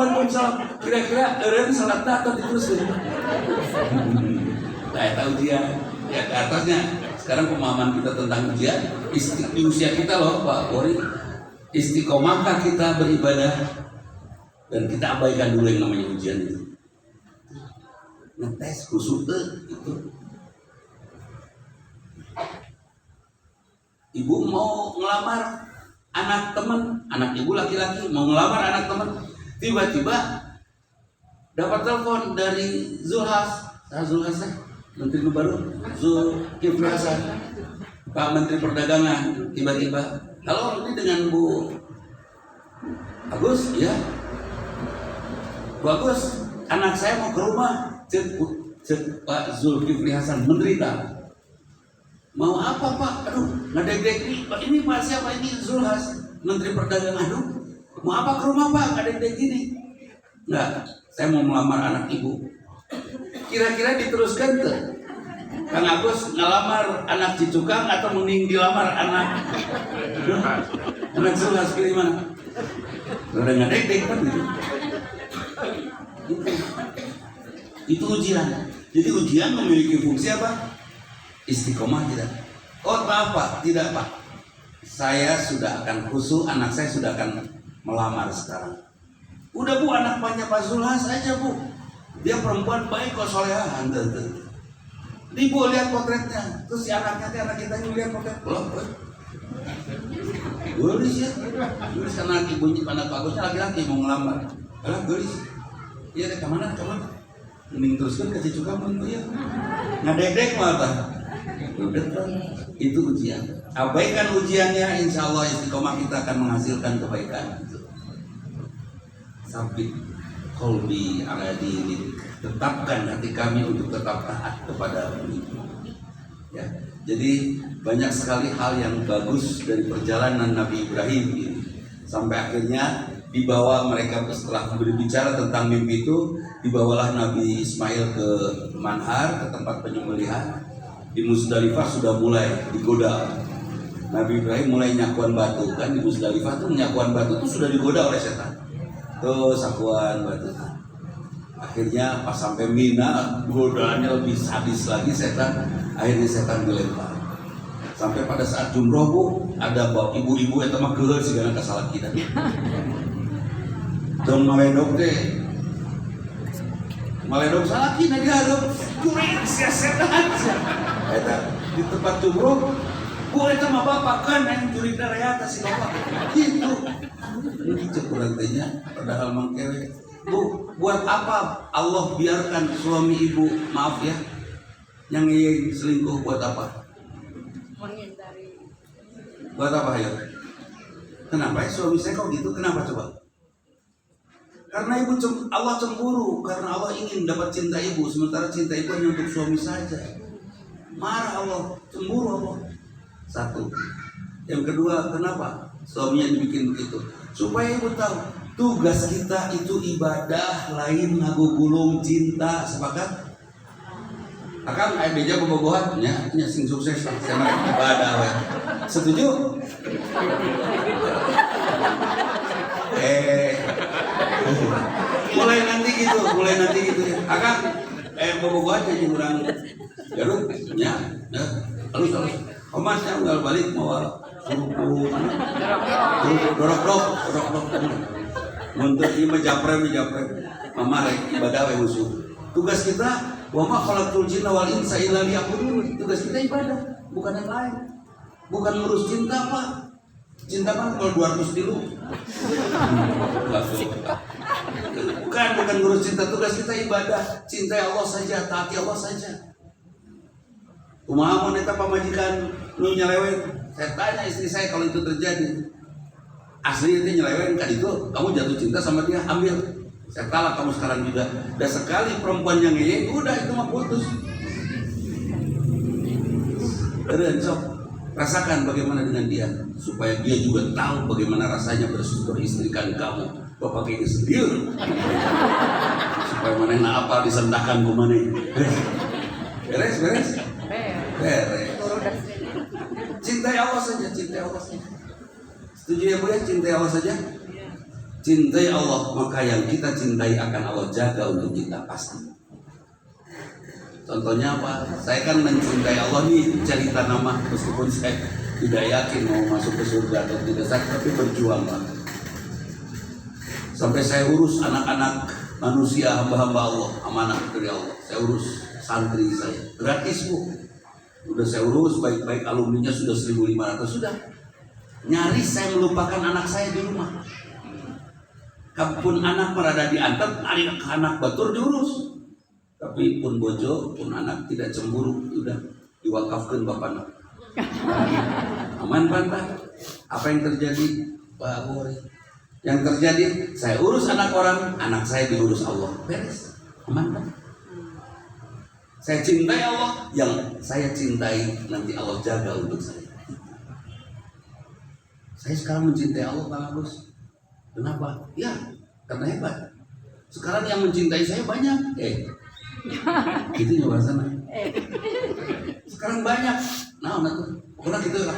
Kira-kira eureun sholatna atau diteruskeun? Nah, eta ujian. Ya ke atasnya. Sekarang pemahaman kita tentang ujian di usia kita loh Pak Wori. Istiqomahkah kita beribadah? Dan kita abaikan dulu yang namanya ujian itu. Ngetes khusus itu. Ibu mau ngelamar anak teman, anak ibu laki-laki mau ngelamar anak teman, tiba-tiba dapat telepon dari Zulhas, Menteri baru, Zulkifli Hasan, Pak Menteri Perdagangan, tiba-tiba, halo ini dengan Bu Agus, ya. Bagus, anak saya mau ke rumah. Cek Pak Zulkifli Hasan menderita. Mau apa Pak? Aduh, ngedek-dek ini Pak siapa ini Zulhas, Menteri Perdagangan. Aduh, mau apa ke rumah Pak? Ngedek-dek gini. Enggak, saya mau melamar anak ibu. Kira-kira diteruskan tuh. Kang Agus ngelamar anak Cicukang atau mending dilamar anak Zulhas, pilih mana? Udah ngedek-dek kan gitu. Itu ujian. Jadi ujian memiliki fungsi apa? Istiqomah tidak. Oh maaf Pak, tidak Pak. Saya sudah akan khusyuk, anak saya sudah akan melamar sekarang. Udah Bu, anak banyak Pak Zulhas aja Bu. Dia perempuan baik kok, solehan. Ibu lihat potretnya. Terus si anaknya, anak kita ini lihat potret. Belum. Tulis ya. Tulis anak ibunya, anak bagusnya laki-laki mau ngelamar. Alah gelis. Iya deh kemana? Mending teruskan ke cucu kamu itu ya. Ngadedek malah. Udah itu ujian. Abaikan ujiannya, insya Allah istiqomah kita akan menghasilkan kebaikan. Sabit qalbi ala dinik. Tetapkan hati kami untuk tetap taat kepada ya. Jadi banyak sekali hal yang bagus dari perjalanan Nabi Ibrahim ini. Sampai akhirnya dibawa mereka setelah berbicara tentang mimpi itu, dibawalah Nabi Ismail ke Manhar, ke tempat penyembelihan. Di Musdalifah sudah mulai digoda. Nabi Ibrahim mulai nyakuan batu kan, di Musdalifah tuh nyakuan batu itu sudah digoda oleh setan. Tuh sakuan batu. Akhirnya pas sampai Mina, godaannya lebih sadis lagi setan. Akhirnya setan dilempar. Sampai pada saat jumroh bu, ada ibu-ibu yang mah geus sigana kasalah kita. Don maledog teh. Maledog salah kita diadog. Kuring sia setan. Eta di tempat jumroh, bu eta mah bapak kan yang curi dareata si bapak. Gitu. Ini cekurang tehnya padahal mangkewe. Bu, buat apa Allah biarkan suami ibu, maaf ya, yang selingkuh buat apa? Menghindari. Buat apa ya? Kenapa ya suami saya kok gitu? Kenapa coba? Karena Allah cemburu, karena Allah ingin dapat cinta ibu, sementara cinta ibu hanya untuk suami saja. Marah Allah, cemburu Allah. Satu. Yang kedua, kenapa suaminya dibikin begitu? Supaya ibu tahu, tugas kita itu ibadah, lain ngagugulung cinta. Sepakat? Akang aya beja bobogohan nya sing sukses sama ibadah we. Setuju? Mulai nanti gitu. Akang bobogohan jadi urang Garut nya. Halus. Omasnya unggal balik mau suruh dorok. Muntah ieu mah japre. Mama rek ibadah we musuh. Tugas kita wa ma khalaqtul jinna wal insa illa liya'budun. Tugas kita ibadah, bukan yang lain. Bukan ngurus cinta, Pak. Cinta kan kalau 200 dulu. Bukan ngurus cinta, tugas kita ibadah. Cintai Allah saja, taati Allah saja. Kumaha mun eta pamajikan nu nyelewen? Saya tanya istri saya kalau itu terjadi. Asli itu nyelewen kan itu, kamu jatuh cinta sama dia, ambil. Saya talak kamu sekarang juga. Dan sekali perempuan yang ngeyek, udah itu mah putus. Sok rasakan bagaimana dengan dia, supaya dia juga tahu bagaimana rasanya beristrikan kamu. Bapak ini sendiri. Supaya mana apa disendahkan ke mana. Beres. Cintai Allah saja. Setuju ya Bu ya? Cintai Allah saja. Cintai Allah, maka yang kita cintai akan Allah jaga untuk kita pasti. Contohnya apa? Saya kan mencintai Allah nih, cerita nama meskipun saya tidak yakin mau masuk ke surga atau tidak, tapi berjuang banget. Sampai saya urus anak-anak manusia, hamba-hamba Allah, amanah dari Allah. Saya urus santri saya, gratis Bu. Udah saya urus baik-baik, alumninya sudah 1.500 sudah. Nyaris saya melupakan anak saya di rumah. Kapun anak merada diantar, anak batur diurus. Tapi pun bojo, pun anak tidak cemburu, udah diwakafkan bapak anak. Aman Pak? Apa yang terjadi Pak Boris? Yang terjadi, saya urus anak orang, anak saya diurus Allah. Beres, aman Pak? Saya cintai Allah, yang saya cintai nanti Allah jaga untuk saya. Saya sekarang mencintai Allah Pak Agus. Kenapa? Ya, karena hebat. Sekarang yang mencintai saya banyak. Itu nyoba sana. Sekarang banyak. Nah, pokoknya gitu lah.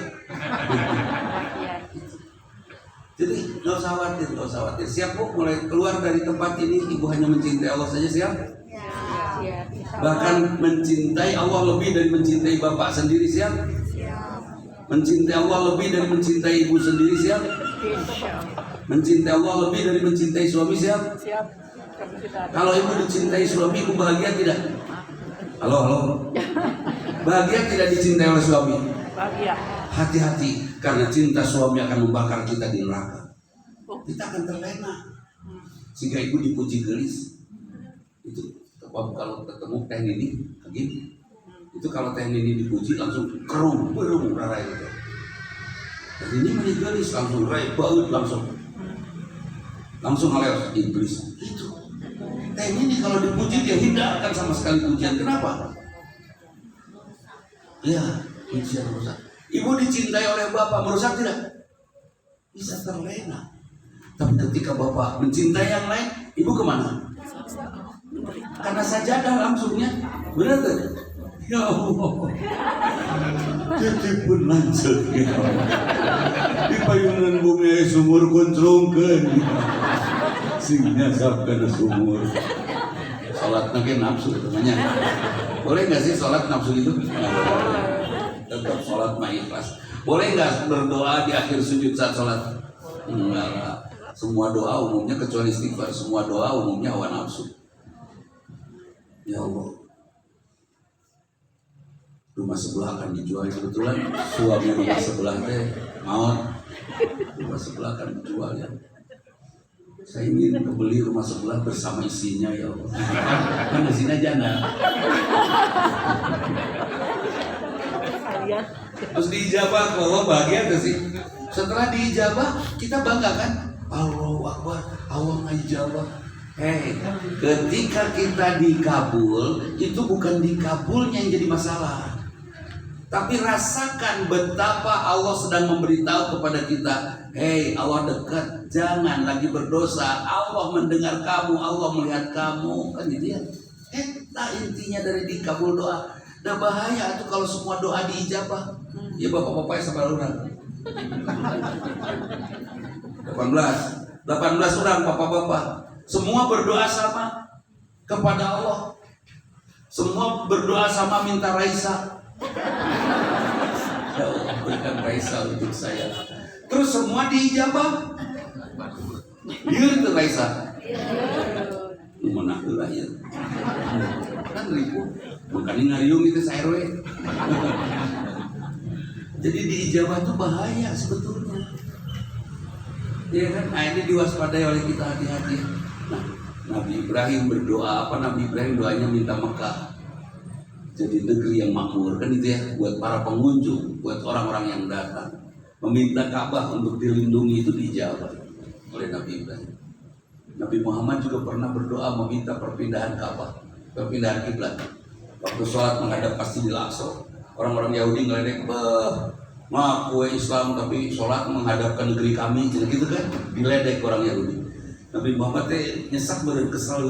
Jadi nggak usah khawatir. Siap Bu, mulai keluar dari tempat ini, Ibu hanya mencintai Allah saja, siap? Ya. Bahkan mencintai Allah lebih dari mencintai Bapak sendiri, siap? Mencintai Allah lebih dari mencintai Ibu sendiri, siap? Mencintai Allah lebih dari mencintai suami, siap? Siap. Kalau ibu dicintai suami, ibu bahagia tidak? Halo. Bahagia tidak dicintai oleh suami? Bahagia. Hati-hati, karena cinta suami akan membakar kita di neraka. Kita akan terlena. sehingga ibu dipuji gelis. Itu kalau ketemu Teh Nini begini, itu kalau Teh Nini dipuji langsung kerung darah itu. Teh Nini gelis langsung baut langsung oleh iblis. Itu Teh Nini kalau dipuji dia hindarkan sama sekali pujian. Kenapa? Ya, pujian merusak. Ibu dicintai oleh bapak, merusak tidak? Bisa terlena. Tapi ketika bapak mencintai yang lain, ibu kemana? Karena sajadah langsungnya, benar tak? Ya Allah, jadi pun lancet ya. Di payunan bumi sumur kuntrungkan, singnya sabkan sumur. Sholat nake nafsu namanya. Boleh nggak sih sholat nafsu itu? Tetap sholat mah ikhlas. Boleh nggak berdoa di akhir sujud saat sholat? Enggak lah. Semua doa umumnya kecuali istighfar. Semua doa umumnya hawa nafsu. Ya Allah, rumah sebelah akan dijual. Kebetulan suami rumah sebelah teh maut. Rumah sebelah akan dijual ya. Saya ingin membeli rumah sebelah bersama isinya ya Allah. Kan isinya janda. Terus diijabah, Allah bahagia tuh sih. Setelah diijabah, kita bangga kan? Allahu Akbar, Allah ngijabah. Ketika kita dikabul, itu bukan dikabulnya yang jadi masalah. Tapi rasakan betapa Allah sedang memberitahu kepada kita, Allah dekat, jangan lagi berdosa. Allah mendengar kamu, Allah melihat kamu, kan gitu ya. Nah intinya dari dikabul doa. Nah bahaya tuh kalau semua doa diijabah. Ya bapak-bapak ya sabar orang. 18 orang bapak-bapak. Semua berdoa sama kepada Allah. Semua berdoa sama minta Raisa. Ya Allah berikan Raisa untuk saya. Terus semua diijabah. Dia itu Raisa. Mana lah ya. Kan ribu. Makanya ngariung itu saya RW. Jadi diijabah itu bahaya sebetulnya. Ya kan? Nah ini diwaspadai oleh kita hati-hati. Nah, Nabi Ibrahim berdoa apa? Nabi Ibrahim doanya minta Mekah jadi negeri yang makmur, kan itu ya, buat para pengunjung, buat orang-orang yang datang. Meminta Ka'bah untuk dilindungi itu dijawab oleh Nabi Ibrahim. Nabi Muhammad juga pernah berdoa meminta perpindahan Ka'bah, perpindahan kiblat. Waktu sholat menghadap Masjidil Aqsa, orang-orang Yahudi ngeledek, ngaku Islam tapi sholat menghadapkan negeri kami, gitu kan? Diledek orang Yahudi. Nabi Muhammad nyesak kesal.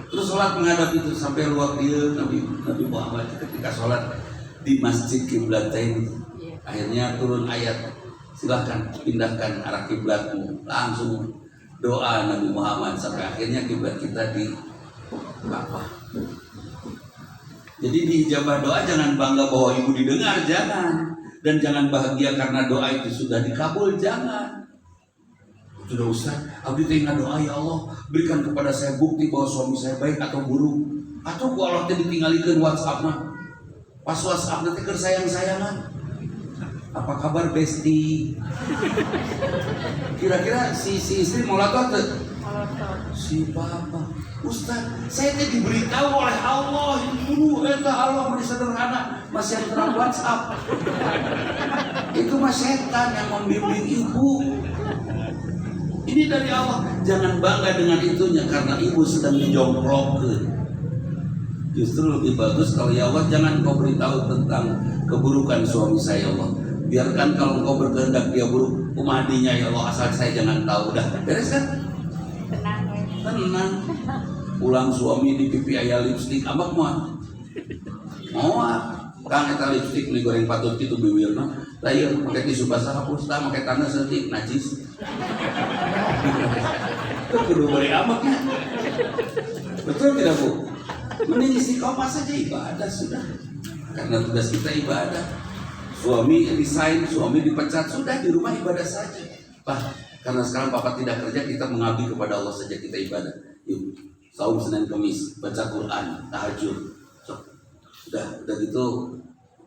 Terus sholat menghadap itu sampai luar dia Nabi Muhammad ketika sholat di masjid kiblatain itu. Akhirnya turun ayat, silahkan pindahkan arah kiblatmu. Langsung doa Nabi Muhammad sampai akhirnya kiblat kita di Ka'bah. Jadi diijabah doa jangan bangga bahwa ibu didengar, jangan. Dan jangan bahagia karena doa itu sudah dikabul, jangan. Sudah Ustaz, abdi teh doa ya Allah, berikan kepada saya bukti bahwa suami saya baik atau buruk. Atau ku Allah teh ditinggalikeun WhatsApp-na. Pas WhatsApp teh keur sayang-sayangan. Apa kabar Besti? Kira-kira si istri mau latot tuh? Si Papa, Ustaz, saya teh diberitahu oleh Allah, itu Allah beri sederhana, masih yang terang WhatsApp. Itu mah setan yang membimbing ibu. Ini dari Allah. Jangan bangga dengan itunya karena ibu sedang dijongkrokkeun. Justru lebih bagus kalau ya Allah jangan kau beritahu tentang keburukan suami saya Allah. Biarkan kalau engkau berkehendak dia buruk, umadinya ya Allah asal saya jangan tahu. Dah beres kan? Tenang. Pulang suami di pipi aya lipstik, abang mau? Mau Kang eta lipstik beli goreng patut itu bibirna. Lah ieu pakai tisu basah hapus tah pakai tanah setik najis. Itu kudu beri amak ya. Betul tidak Bu? Mending istiqomah saja ibadah sudah. Karena tugas kita ibadah. Suami resign, suami dipecat, sudah di rumah ibadah saja. Pak, karena sekarang Papa tidak kerja, kita mengabdi kepada Allah saja, kita ibadah. Yuk, saum Senin Kamis, baca Quran, tahajud. Udah gitu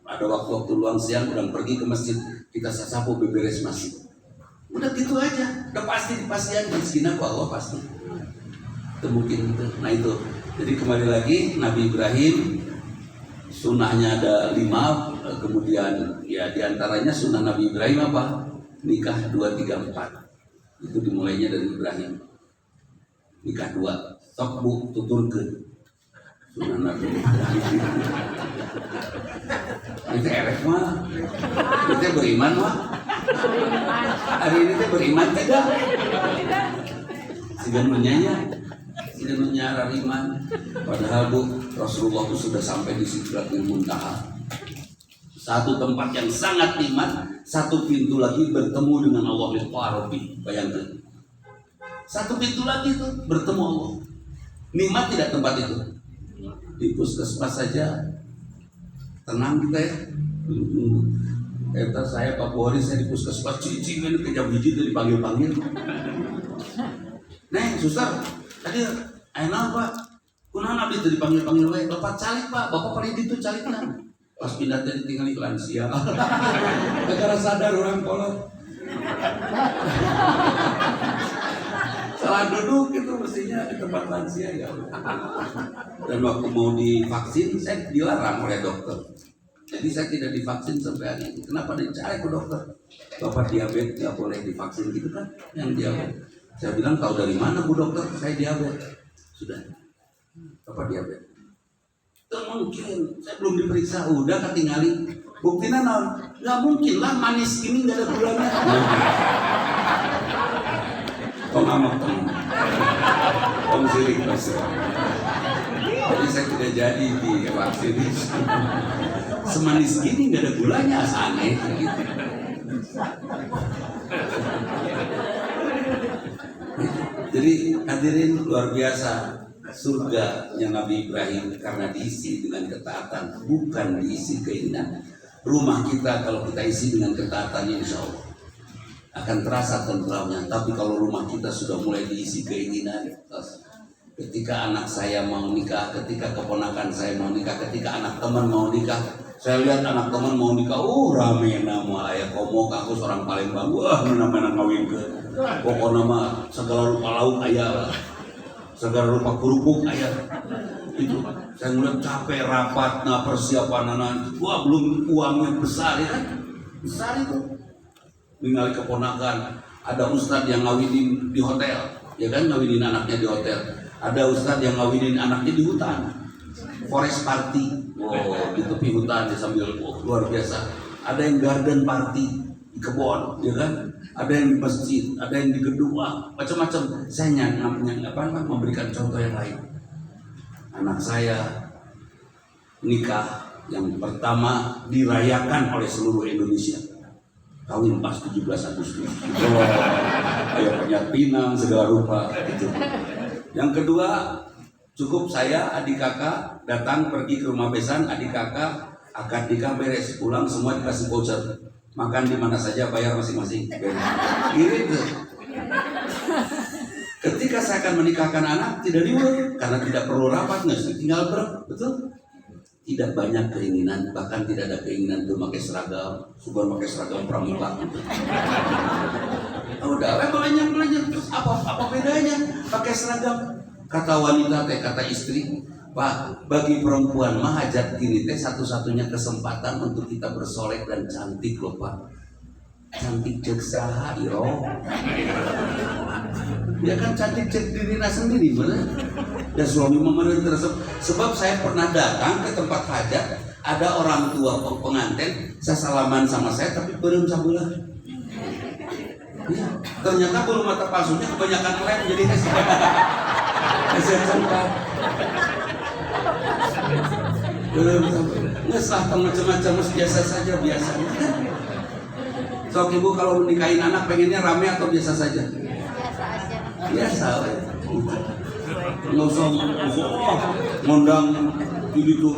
ada waktu-waktu luang siang udah pergi ke masjid, kita sasapu beberes masjid. Udah gitu aja, udah pasti dipastian rezeki Allah pasti. Itu mungkin itu. Nah itu. Jadi kembali lagi Nabi Ibrahim sunnahnya ada 5, kemudian ya diantaranya sunnah Nabi Ibrahim apa? Nikah 2, 3, 4. Itu dimulainya dari Ibrahim. Nikah 2, sok bu tuturkeun. Sunnah Nabi Ibrahim. Itu erek mah. Itu beriman mah. Hari ini teh beriman tidak? Sigan menyanyi. Sigan menyara iman. Padahal bu Rasulullah itu sudah sampai di Sidratul Muntaha. Satu tempat yang sangat nikmat, satu pintu lagi bertemu dengan Allah Al-Arabi. Bayangkan. Satu pintu lagi itu bertemu Allah. Nikmat tidak tempat itu? Di puskesmas saja tenang kita ya. Saya Pak Boris, saya di puskesmas cici ini kejam hiji itu dipanggil-panggil. Neng, suster, tadi enak Pak. Kunaon abdi itu dipanggil-panggil wae, Bapak calik Pak, Bapak paling itu calikna. Pas pindah tadi tinggal di lansia. Negara sadar orang kolot. Salah duduk itu mestinya di tempat lansia ya. Dan waktu mau divaksin saya dilarang oleh dokter. Jadi saya tidak divaksin sampai hari ini. Kenapa dicari ke dokter? Bapak diabetes nggak boleh divaksin gitu kan? Yang diabetes. Saya bilang tahu dari mana Bu dokter? Saya diabetes. Sudah. Bapak diabetes. Itu mungkin. Saya belum diperiksa. Udah ketinggalin. Buktinya non. Nggak mungkin lah manis ini nggak ada gulanya. Tong amak tong sirik mas. Jadi saya tidak jadi di vaksin. Semanis gini nggak ada gulanya, aneh gitu. Jadi hadirin luar biasa, surga yang Nabi Ibrahim karena diisi dengan ketaatan, bukan diisi keinginan. Rumah kita kalau kita isi dengan ketaatan, insya Allah akan terasa tentramnya. Tapi kalau rumah kita sudah mulai diisi keinginan, ketika anak saya mau nikah, ketika keponakan saya mau nikah, ketika anak teman mau nikah, saya lihat anak teman mau nikah, rame nama ayah komo aku seorang Palembang, mana ngawin ke, pokoknya mah segala rupa lauk ayah, segala rupa kerupuk ayah. Itu saya ngeliat capek rapat, persiapan anak, belum uangnya besar ya kan, besar itu. Ningali keponakan, ada ustadz yang ngawinin di hotel, ya kan, ngawinin anaknya di hotel. Ada ustadz yang ngawinin anaknya di hutan, forest party, di tepi hutan dia sambil luar biasa. Ada yang garden party di kebun, ya kan. Ada yang di masjid, ada yang di gedung, macam-macam. Saya memberikan contoh yang lain. Anak saya nikah yang pertama dirayakan oleh seluruh Indonesia. Kawin pas 17 Agustus. Ayo penyat pinang segala rupa gitu. Yang kedua, cukup saya adik kakak datang pergi ke rumah besan, adik kakak akad nikah beres, pulang semua dikasih voucher. Makan di mana saja bayar masing-masing. Gitu. Ketika saya akan menikahkan anak tidak ribet karena tidak perlu rapat, tinggal betul. Tidak banyak keinginan, bahkan tidak ada keinginan untuk pakai seragam, suka pakai seragam pramuka. Udah, banyak terus apa bedanya pakai seragam? Kata wanita kata istri, Pak, bagi perempuan mah hajat kini satu-satunya kesempatan untuk kita bersolek dan cantik loh Pak. Cantik cek saha iro. Ya kan cantik cek dirinya sendiri bener. Dan suami memenuhi tersebut. Sebab saya pernah datang ke tempat hajat, ada orang tua pengantin, saya salaman sama saya tapi belum sabulah. Ya, ternyata bulu mata palsunya kebanyakan lem jadi saya sempat. Belum ngesah macam-macam biasa saja biasa. So ibu kalau menikahin anak pengennya rame atau biasa saja? Biasa aja. Nggak usah ngundang gitu.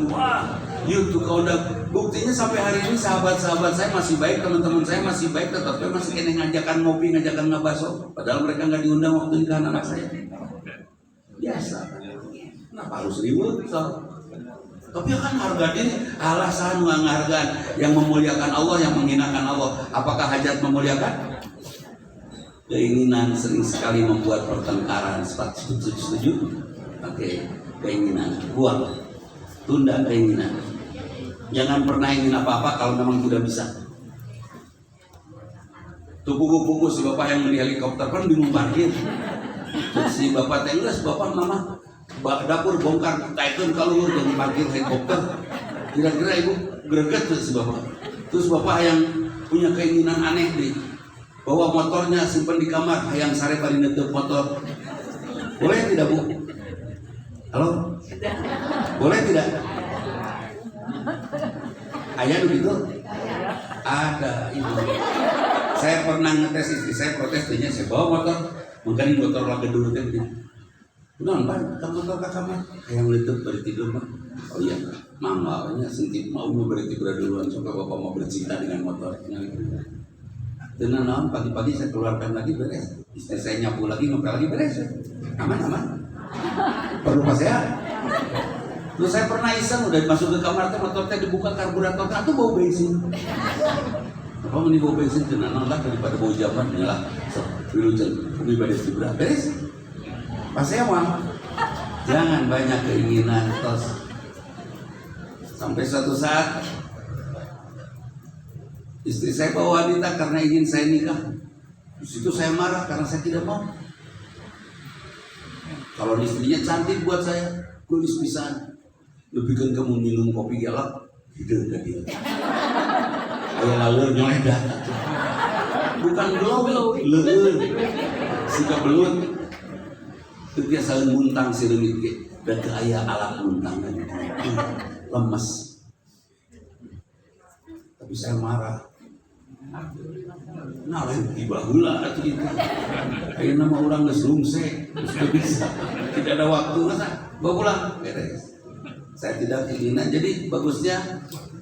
Yuk tuh kau udah buktinya sampai hari ini sahabat-sahabat saya masih baik, teman-teman saya masih baik, tetapi masih kena ngajakan ngopi, ngajakan ngabaso. Padahal mereka nggak diundang waktu nikahan anak saya. Biasa. Kenapa harus ribut? Tapi kan harga diri, alasan menghargaan yang memuliakan Allah, yang menghinakan Allah. Apakah hajat memuliakan? Keinginan sering sekali membuat pertengkaran. Setuju? Oke, keinginan. Buang. Tunda keinginan. Jangan pernah ingin apa-apa kalau memang tidak bisa. Tuh pugu-pugu si bapak yang beli helikopter kan bingung parkir. Terus si bapak tenggelas, bapak mama dapur bongkar taikun kalau jadi parkir helikopter. Kira-kira ibu greget tuh si bapak. Terus bapak yang punya keinginan aneh nih, bawa motornya simpan di kamar, yang sare pada netup motor. Boleh tidak bu? Halo? Boleh tidak? Ayah begitu? Ada ibu. Saya pernah ngetes istri saya, protes dia, saya bawa motor, mungkin motor lagi dulu tadi. Udah kan, kamu motor ke kamar, yang letup beri tidur mah. Oh iya, mamanya sentip mau beri tidur duluan, supaya bapak mau bercinta dengan motornya. Dan pagi-pagi saya keluarkan lagi beres, istri saya nyapu lagi, ngepel lagi beres, aman. Perlu pas ya. Terus saya pernah iseng udah masuk ke kamar teh motornya dibuka karburator tuh bau bensin. Apa meni bau bensin tenan lah daripada bau zaman nyala. So, wilujeng umi bades dibra. Beres. Pas saya mah jangan banyak keinginan terus. Sampai suatu saat istri saya bawa wanita karena ingin saya nikah. Di situ saya marah karena saya tidak mau. Kalau istrinya cantik buat saya, tulis pisan. Lebihkan kamu minum kopi galak, hidup gak dia. Kayak lalu nyoledah. Bukan belum, leueur. Sika belut. Ketika saling muntang si leungit ge, dan keaya alat muntangan. Lemes. Tapi saya marah. Nah, lain dibaheula atuh itu. Kayak nama orang geus lungsek, geus bisa. Tidak ada waktu masa. Bawa pulang, beres. Saya tidak keinginan, jadi bagusnya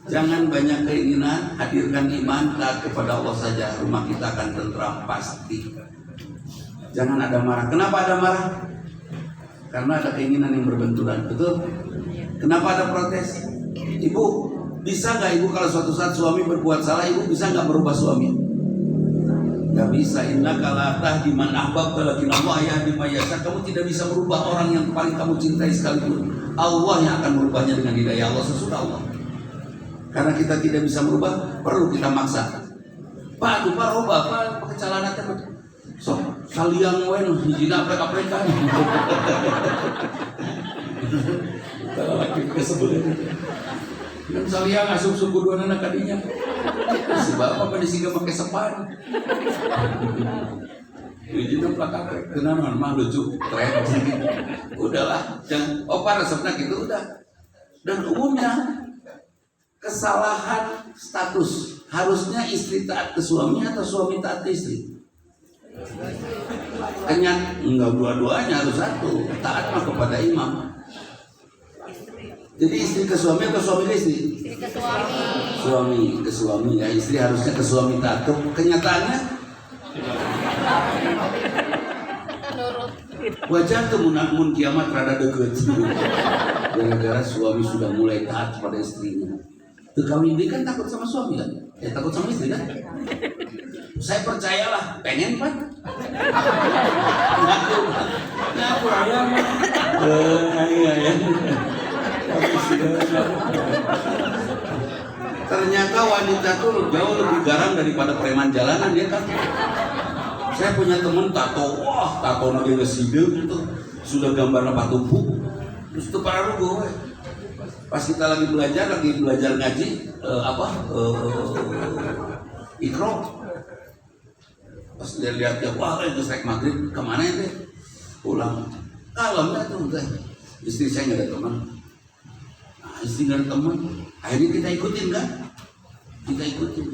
jangan banyak keinginan, hadirkan iman, taat kepada Allah saja, rumah kita akan tentram pasti. Jangan ada marah. Kenapa ada marah? Karena ada keinginan yang berbenturan, betul? Kenapa ada protes? Ibu, bisa nggak ibu kalau suatu saat suami berbuat salah, ibu bisa nggak merubah suami? Nggak bisa. Innaka la tahdi man ahbabta walakin Allah yahdi man yasha. Kamu tidak bisa merubah orang yang paling kamu cintai sekalipun. Allah yang akan merubahnya dengan hidayah Allah sesudah Allah. Karena kita tidak bisa merubah, perlu kita maksa. Pak, tuh Pak, robah, Pak, pakai celana teh. So, saliang wen hijina aprek-aprekan. Kalau laki kesebut itu. Dan saliang asup suku dua anak kadinya. Si bapak pada singgah pakai sepan. Hijina plak-aprek, kenaman mah lucu, keren. Udahlah, jangan opar resepnya gitu udah. Dan umumnya kesalahan status harusnya istri taat ke suami atau suami taat ke istri. Kenyat enggak dua-duanya harus satu. Taat mah kepada imam. Jadi istri ke suami atau suami ke istri? Istri ke suami. Suami ke suami ya, istri harusnya ke suami taat. Kenyataannya wajah kemunamun kiamat rada deket. Gara-gara suami sudah mulai taat pada istrinya. Kawin dia kan takut sama suami kan? Ya takut sama istri kan? Saya percayalah, pengen Pak. Ngaku ayam. Ayam. Ternyata wanita tuh jauh lebih garang daripada preman jalanan ya kan? Saya punya temen tato, wah tato lagi ngesidem itu sudah gambar patumpu, terus itu para rugo. Pas kita lagi belajar ngaji ikro, pas dia lihat ya wah itu rek maghrib kemana itu? Pulang, kalem dah tuh teh. Istri saya nggak ada teman, nah, istri nggak ada teman, akhirnya kita ikutin kan? Kita ikutin,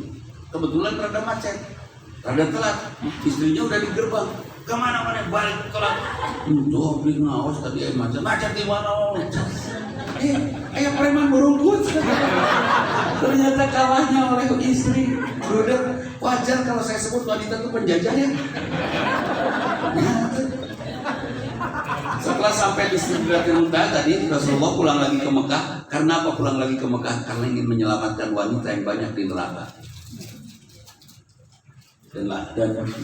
kebetulan rada macet. Rada telat, istrinya udah di gerbang. Kemana-mana balik telat. Tuh, beli ngawas tadi ayam macet di mana? Ayam preman berungkut. Ternyata kalahnya oleh istri. Udah wajar kalau saya sebut wanita itu penjajah ya. Setelah sampai di Sidratul Muntaha tadi Rasulullah pulang lagi ke Mekah. Karena apa pulang lagi ke Mekah? Karena ingin menyelamatkan wanita yang banyak di neraka.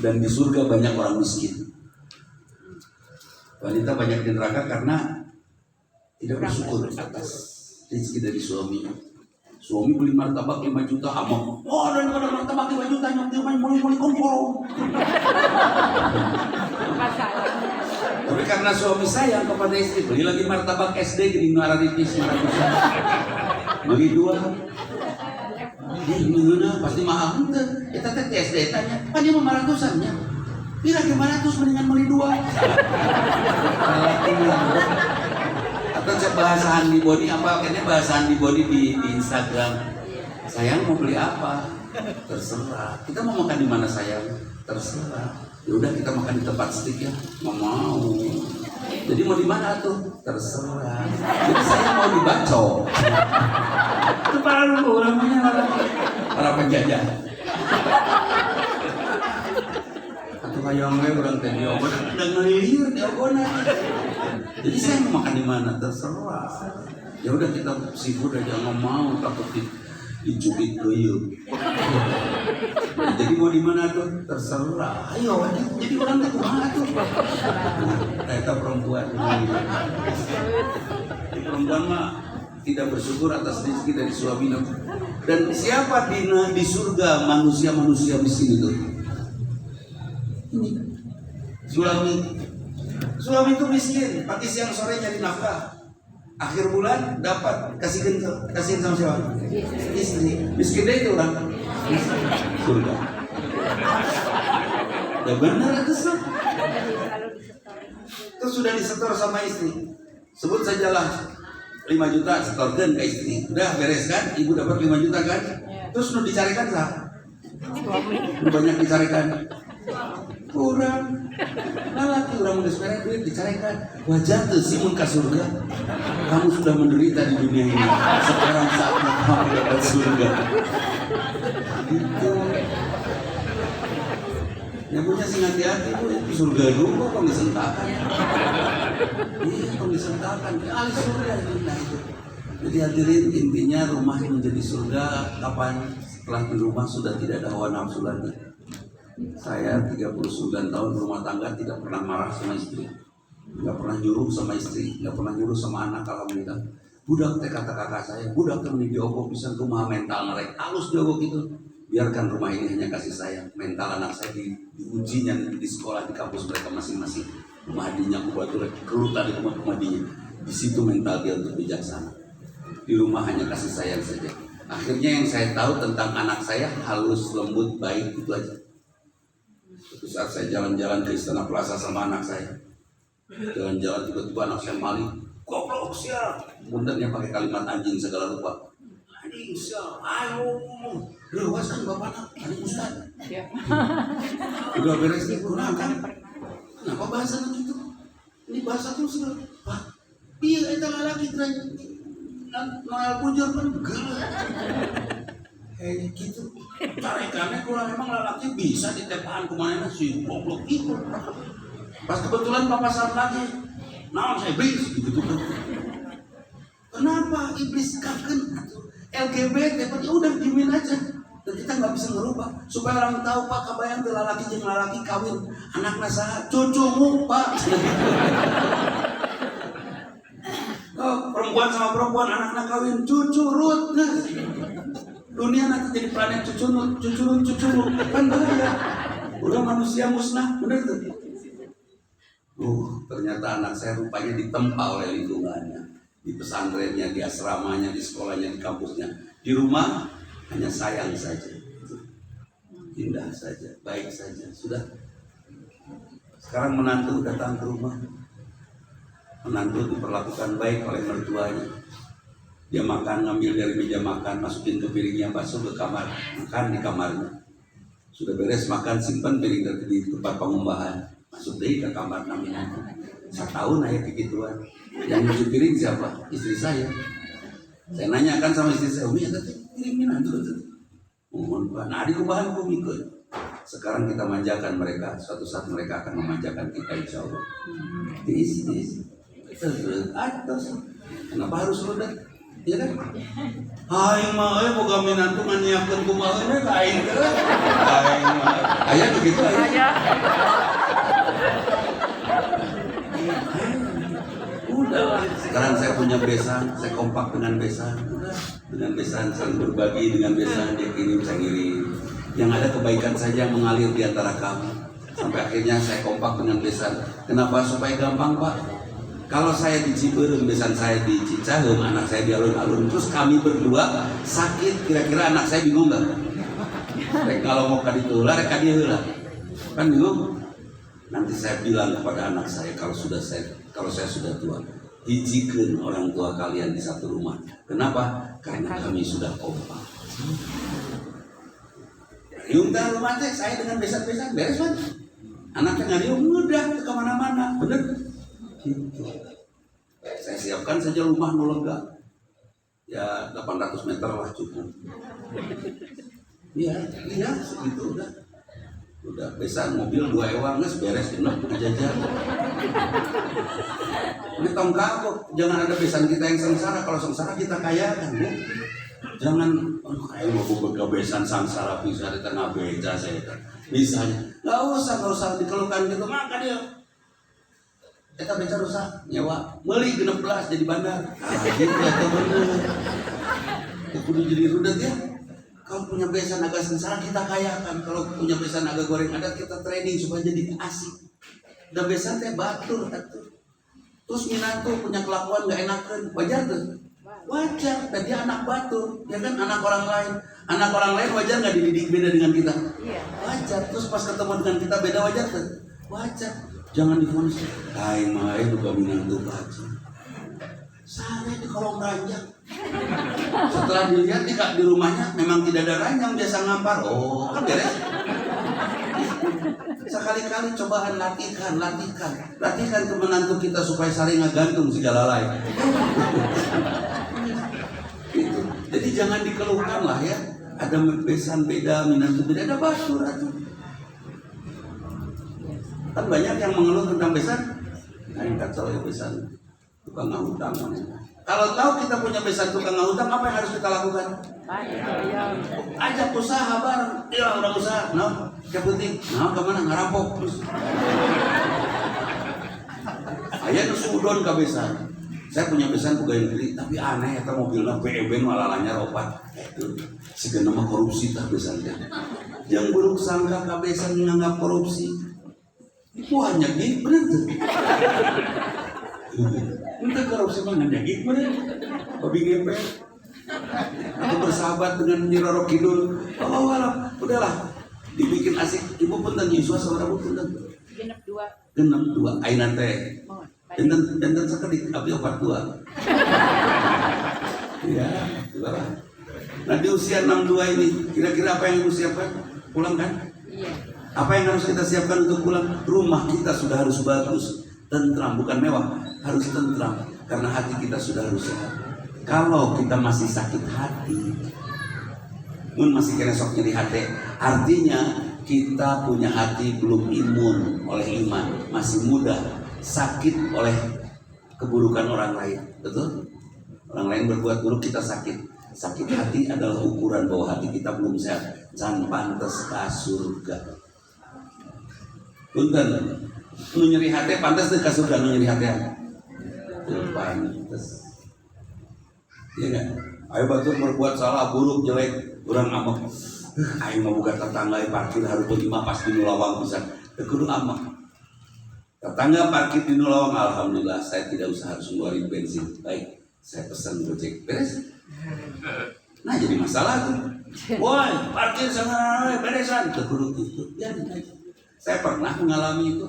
dan di surga banyak orang miskin. Wanita banyak di neraka karena tidak bersyukur atas rezeki dari suaminya. Suami beli martabak 5 juta, amok. Oh, daripada martabak 5 juta, nyok muli kumpul. Tapi karena suami sayang kepada istri, beli lagi martabak SD gini marah tipis, beli 2. Ini pasti mahal ente. Kita teh SD tanya, kan dia 500-annya. Pira 500 mendingan beli 2. Atau cek bahasa handibody apa akhirnya bahasa handibody di Instagram. Sayang mau beli apa? Terserah. Kita mau makan di mana sayang? Terserah. Ya udah kita makan di tempat steak ya. Mau. Jadi mau di mana tuh? Terserah. Jadi saya mau dibacok. Itu para penjajah. Atau kayak orang teh diogon, udah ngelilir diogonan. Jadi saya mau makan di mana? Terserah. Ya udah kita seafood aja, nggak mau takut dicubit tuyul. Jadi mau di mana tuh? Terserah. Ayo, jadi orang teh kumaha tuh? Kita perempuan. Perempuan mah tidak bersyukur atas rezeki dari suaminya. Dan siapa di surga manusia-manusia miskin itu? Ini suami itu miskin, pagi siang sore nyari nafkah. Akhir bulan dapat kasihin sama siapa? Istri. Miskin deh itu orang. Surga. Ya benar itu sih. Terus sudah disetor sama istri. Sebut sajalah 5 juta setorkan ke istri. Udah beres kan? Ibu dapat 5 juta kan? Terus nu dicarikan sah? Nu banyak dicarikan. Kurang. Lalaki orang udah sekarang duit dicarikan. Wajar tuh sih mun ka surga. Kamu sudah menderita di dunia ini. Sekarang saatnya kamu dapat surga. Gitu. Yang punya sing hati-hati itu surga dulu kok disentakan. Iya, kok disentakan. Alis surga itu. Jadi hadirin, intinya rumah menjadi surga kapan? Setelah di rumah sudah tidak ada hawa nafsu lagi. Saya 39 tahun rumah tangga tidak pernah marah sama istri, nggak pernah nyuruh sama istri, nggak pernah nyuruh sama anak. Alhamdulillah. Budak teh kata kakak saya, budak teh di diogok bisa rumah mental ngerek halus diogok itu. Biarkan rumah ini hanya kasih sayang. Mental anak saya diujinya di sekolah, di kampus mereka masing-masing. Rumah adinya aku buat kerutan di rumah adinya. Di situ mental dia untuk bijaksana. Di rumah hanya kasih sayang saja. Akhirnya yang saya tahu tentang anak saya halus, lembut, baik, itu aja. Suatu saat saya jalan-jalan ke Istana Plaza sama anak saya. Jalan-jalan tiba-tiba anak saya maling. Goblok sial. Bundanya pakai kalimat anjing segala rupa. Anjing sial, ayo. Lewas kan bapaknya, anjing Ustaz. Udah beres nih, kurang kan? Kenapa bahasa gitu? Ini bahasa tuh segala. Wah, iya itu laki terakhir. Noel Pujar kan gila. Kayak gitu. Carikannya kurang emang lelaki bisa ditepaan kemana sih goblok itu. Pas kebetulan papasan lagi, nah saya iblis gitu kan. Kenapa iblis kaken LGBT? Ya udah diemin aja. Dan kita nggak bisa ngerubah supaya orang tahu Pak kabayang ke lelaki jeung lelaki kawin anak nasa cucumu Pak. Oh, perempuan sama perempuan anak kawin cucu Rut. Nah, dunia nanti jadi planet cucu kan bahaya. Udah manusia musnah, bener tuh. Ternyata anak saya rupanya ditempa oleh lingkungannya, di pesantrennya, di asramanya, di sekolahnya, di kampusnya. Di rumah hanya sayang saja, indah saja, baik saja. Sudah. Sekarang menantu datang ke rumah, menantu diperlakukan baik oleh mertuanya. Dia makan, ngambil dari meja makan, masukin ke piringnya, basuh ke kamar, makan di kamarnya. Sudah beres makan, simpan piring di tempat pengumbahan, masuk deh ke kamar namanya. 1 tahun aja begituan. Yang nyuci piring siapa? Istri saya. Saya nanyakan sama istri saya, Umi, ada piringnya nanti. Mohon Pak. Nah, di kumbahan aku ikut. Sekarang kita manjakan mereka. Suatu saat mereka akan memanjakan kita, insya Allah. Diisi. Atas. Kenapa harus roda? Iya kan? Aing mah boga minantu nyiapkeun kumaha we ka aing teh. Aing mah aya begitu aya. Udah, sekarang saya punya besan, saya kompak dengan besan. Udah, dengan besan saling berbagi, dengan besan dia kirim, saya ngirim. Yang ada kebaikan saja yang mengalir di antara kamu. Sampai akhirnya saya kompak dengan besan. Kenapa? Supaya gampang, Pak. Kalau saya di Ciberem, besan saya di Cicaheum, anak saya di alun-alun, terus kami berdua sakit, kira-kira anak saya bingung nggak? Kalau mau kaditulah, rek kadieulah. Kan bingung? Nanti saya bilang kepada anak saya kalau saya sudah tua, hijikeun orang tua kalian di satu rumah. Kenapa? Karena kami sudah kompak. Riung teh rumah teh saya dengan besan-besan beres kan? Anaknya ngariung mudah ke mana-mana, bener? Gitu. Saya siapkan saja rumah nu lega. Ya 800 meter lah cukup. Iya, segitu udah. Udah besan mobil 2 ewang geus beres genep ngajajar. Ini tong kapok, jangan ada besan kita yang sengsara. Kalau sengsara kita kaya kan, Bu. Jangan kayak mau boga besan sengsara bisa di tengah beca saya kan. Misalnya, enggak usah dikeluhkan gitu, maka dia kita beca rusak, nyewa, meuli 16 jadi bandar. Gitu atau bener. Kudu jadi rudet ya. Kalau punya besan agak sengsara kita kayakan. Kalau punya besan agak goreng adat kita training supaya jadi asik. Dan besan teh batur atuh. Terus minantu punya kelakuan gak enakan, wajar tuh? Wajar, tadi anak batur, ya kan anak orang lain. Anak orang lain wajar gak dididik beda dengan kita? Wajar, terus pas ketemu dengan kita beda wajar tuh? Wajar. Jangan difonis. Aing mah bukan minantu baca. Saya di kolong ranjang. Setelah dilihat di rumahnya memang tidak ada ranjang, biasa ngampar. Oh, kan beres. Sekali-kali cobaan latihkan ke menantu kita supaya saling ngagantung segala lain. Gitu. Jadi jangan dikeluhkan lah ya. Ada besan beda, minantu beda, ada basur atuh. Kan banyak yang mengeluh tentang besan. Nah, yang kacau ya besan tukang ngahutang. Kalau tahu kita punya besan tukang ngahutang, apa yang harus kita lakukan? Ajak usaha bareng. Iya, udah usaha. No, yang penting. No, kemana ngarampok terus. Aya nu sudon ka besan. Saya punya besan boga yang gede, tapi aneh eta mobilna BEB malalanya ropat. Itu sigana mah korupsi tah besan teh. Yang buruk sangka ka besan nganggap korupsi. Banyak nih, bener tuh. Untuk korupsi mana jadi bener? Babi ngepet. Aku bersahabat dengan Nyi Roro Kidul. Oh, udahlah. Dibikin asik. Ibu punten Yusua saudara ibu punten. Genep 2. Genep 2. Aina teh. Dan sekedik abdi 42. Iya, udahlah. Nah di usia 62 ini, kira-kira apa yang ibu siapkan? Pulang kan? Iya. Apa yang harus kita siapkan untuk pulang? Rumah kita sudah harus bagus, tentram, bukan mewah, harus tentram, karena hati kita sudah harus sehat. Kalau kita masih sakit hati, masih kena sok nyeri hati, artinya kita punya hati belum imun oleh iman, masih mudah sakit oleh keburukan orang lain, betul? Orang lain berbuat buruk kita sakit. Sakit hati adalah ukuran bahwa hati kita belum sehat. Jangan pantas ke surga. Punten, nu nyeri hati pantas ke surga, nu nyeri hati. Pantas. Iya kan? Ayo batur berbuat salah, buruk, jelek, orang amak. Ayo mau buka tetangga parkir harus berlima pas di Nulawang bisa. Kudu amak. Tetangga parkir di Nulawang, alhamdulillah saya tidak usah harus ngeluarin bensin. Baik, saya pesan Gojek. Beres? Nah jadi masalah tuh. Woi, parkir sana beresan. Kudu itu. Ya, saya pernah mengalami itu.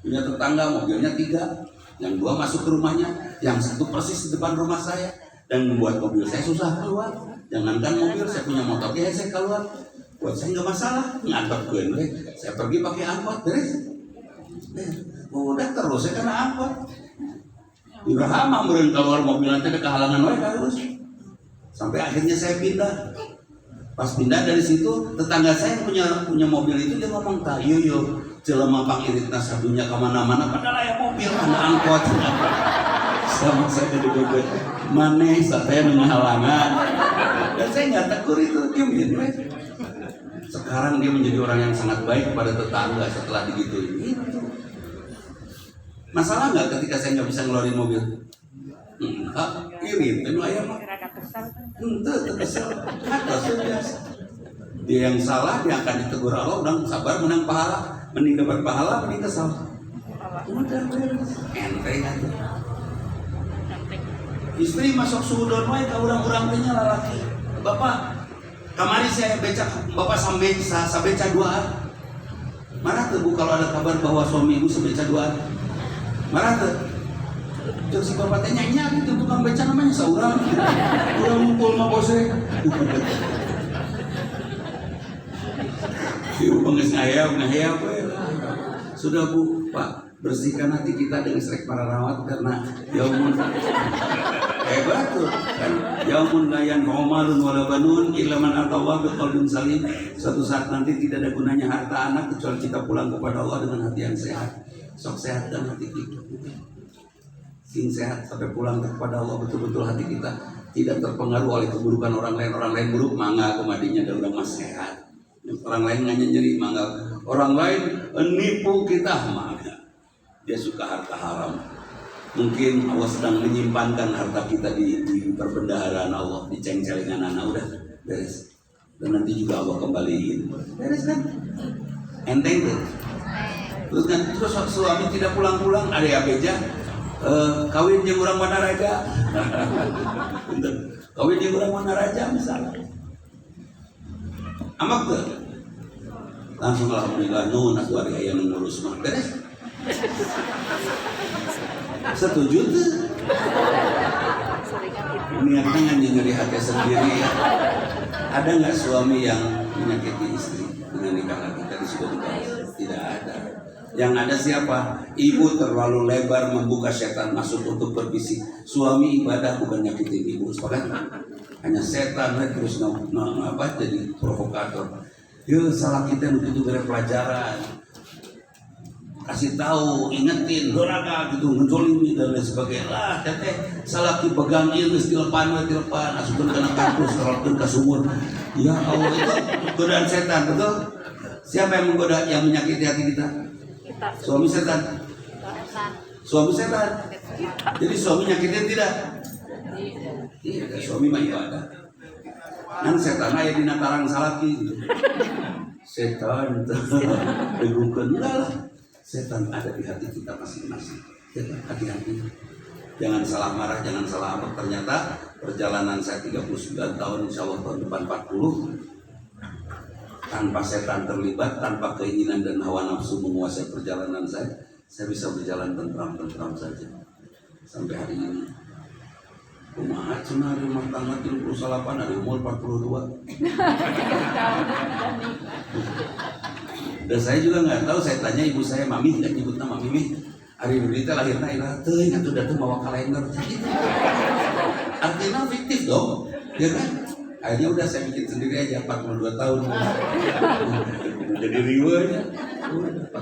Punya tetangga mobilnya 3, yang 2 masuk ke rumahnya, yang 1 persis di depan rumah saya, dan membuat mobil saya susah keluar. Jangankan mobil, saya punya motor ya saya keluar. Buat saya nggak masalah, ngantor gue, saya pergi pakai angkot, beres. Udah terus saya kena angkot. Irahama meureun keluar mobil nanti ada kehalangan wae terus. Sampai akhirnya saya pindah. Pas pindah dari situ, tetangga saya punya mobil itu dia ngomong, "Tah, yo jelema pangiritna sadunya ka mana-mana padahal aya mobil, ada angkot." sama saya jadi gugut maneh saya menghalangan dan saya nggak tegur itu diemin we. Sekarang dia menjadi orang yang sangat baik pada tetangga setelah digituin itu. Masalah nggak ketika saya nggak bisa ngeluarin mobil? Enggak, irit itu ayam mah Rada kesal kan. itu kesel atas biasa. Dia yang salah dia akan ditegur Allah, udah sabar menang pahala, mending dapat pahala mending kesal. Udah beres enteng aja. Istri masuk sudon wae ka urang-urang teh nya lalaki. Bapak, kamari saya beca bapak sampai sabeca duaan. Marah tuh Bu kalau ada kabar bahwa suami ibu sebeca duaan. Marah tuh. Cek si bapak teh nyanyi itu tukang beca namanya saurang. Urang ngumpul mah bose. Ibu penges ngayap we. Sudah Bu, Pak, bersihkan hati kita dengan serek para rawat karena yaumun hebat tuh kan yaumun layan omalun wala banun illa man atawa biqalbin salim. Suatu saat nanti tidak ada gunanya harta anak kecuali kita pulang kepada Allah dengan hati yang sehat. Sok sehat dan hati kita sing sehat sampai pulang kepada Allah betul-betul hati kita tidak terpengaruh oleh keburukan orang lain buruk mangga kemadinya dan orang mas sehat. Orang lain nanya nyeri mangga, orang lain nipu kita mangga. Dia suka harta haram. Mungkin Allah sedang menyimpankan harta kita di perbendaharaan Allah, di ceng-celengan anak udah beres. Dan nanti juga Allah kembaliin. Beres kan? Enteng tuh. Terus kan terus suami tidak pulang-pulang ada ya beja. Kawin jeung urang Wanaraja. Kawin jeung urang Wanaraja misalnya. Amak tuh. Langsung alhamdulillah nuhun atuh ari aya nu ngurus mah beres. Setuju tuh. Niatnya nggak nyeri hati sendiri ya. Ada nggak suami yang menyakiti istri dengan nikah kita di sudah dibahas? Tidak ada. Yang ada siapa? Ibu terlalu lebar membuka setan masuk untuk berbisik. Suami ibadah bukan nyakitin ibu. Sepakat? Hanya setan terus jadi provokator. Yo salah kita begitu beri pelajaran. Kasih tahu, ingetin, doraga gitu, ngejolimi dan lain sebagainya. Lah, teteh salah ki pegang ieu geus dilepan, asupkeun kana kampus, terapkeun ka sumur. Ya Allah itu godaan setan, betul? Siapa yang menggoda, yang menyakiti hati kita? Suami setan. Suami setan. Jadi suami nyakitin tidak? Tidak, suami mah ibadah. Nan setan aya dina tarang salaki gitu. Setan begukeun lah. Setan ada di hati kita masing-masing. Hati-hati. Jangan salah marah, jangan salah apa. Ternyata perjalanan saya 39 tahun, insya Allah tahun depan 40. Tanpa setan terlibat, tanpa keinginan dan hawa nafsu menguasai perjalanan saya bisa berjalan tentram saja. Sampai hari ini. Kumaha cenah rumah tangga 38 dari umur 42. Dan saya juga nggak tahu, saya tanya ibu saya, mami nggak nyebut nama mimi. Hari berita lahirnya ilah, tuh atau datang bawa kalender. Artinya fiktif dong, ya kan? Akhirnya udah saya bikin sendiri aja 42 tahun. Jadi riwanya. 42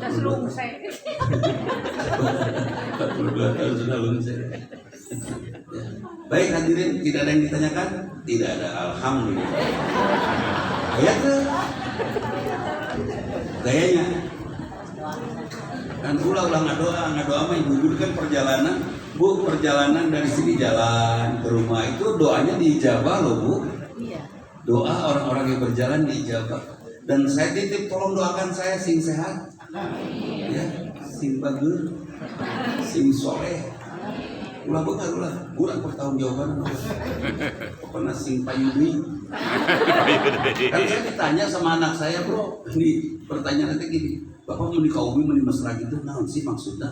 tahun sudah lulus. Baik hadirin, tidak ada yang ditanyakan? Tidak ada, alhamdulillah. Ayat tuh. Gayanya kan ulah ngadoa mah ibu kan perjalanan perjalanan dari sini jalan ke rumah itu doanya diijabah loh Bu. Doa orang-orang yang berjalan diijabah. Dan saya titip tolong doakan saya sing sehat, ya, sing bagus, sing soleh. Ulah benar ulah kurang pertanggungjawaban pokoknya sing payudwi. Kan saya ditanya sama anak saya, bro, di pertanyaan nanti gini, bapak mau dikaumi mau mesra gitu, nah sih maksudnya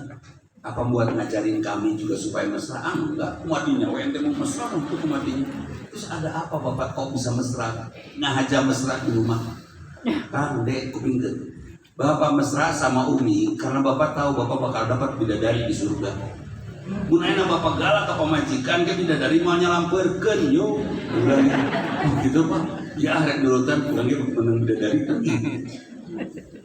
apa buat ngajarin kami juga supaya mesra? Enggak, madinya ente mau mesra untuk madinya. Terus ada apa bapak kok bisa mesra? Nah aja mesra di rumah. Kang dek kupingkeun. Bapak mesra sama Umi karena bapak tahu bapak bakal dapat bidadari di surga. Gunaina bapak galak ke pemajikan ke bidadari mau nyalamperkeun yo. Ulang gitu Pak. Ya arek nurutan pulang ge menang bidadari.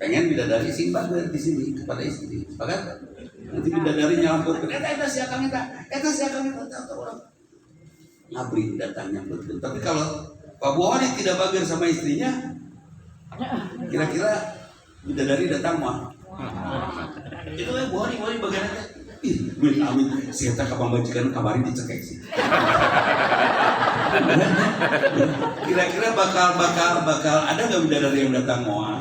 Pengen bidadari simpan di sini kepada istri. Sepakat? Nanti bidadari nyalampurkeun, eta si akang eta orang ngabri datangnya betul. Tapi kalau Pak Buhari tidak bager sama istrinya, kira-kira bidadari datang mah. Itu Buhari bagaimana? Ih, amin. Si eta ka pambajikan kamari dicekek sih. Kira-kira bakal ada nggak bidadari yang datang mau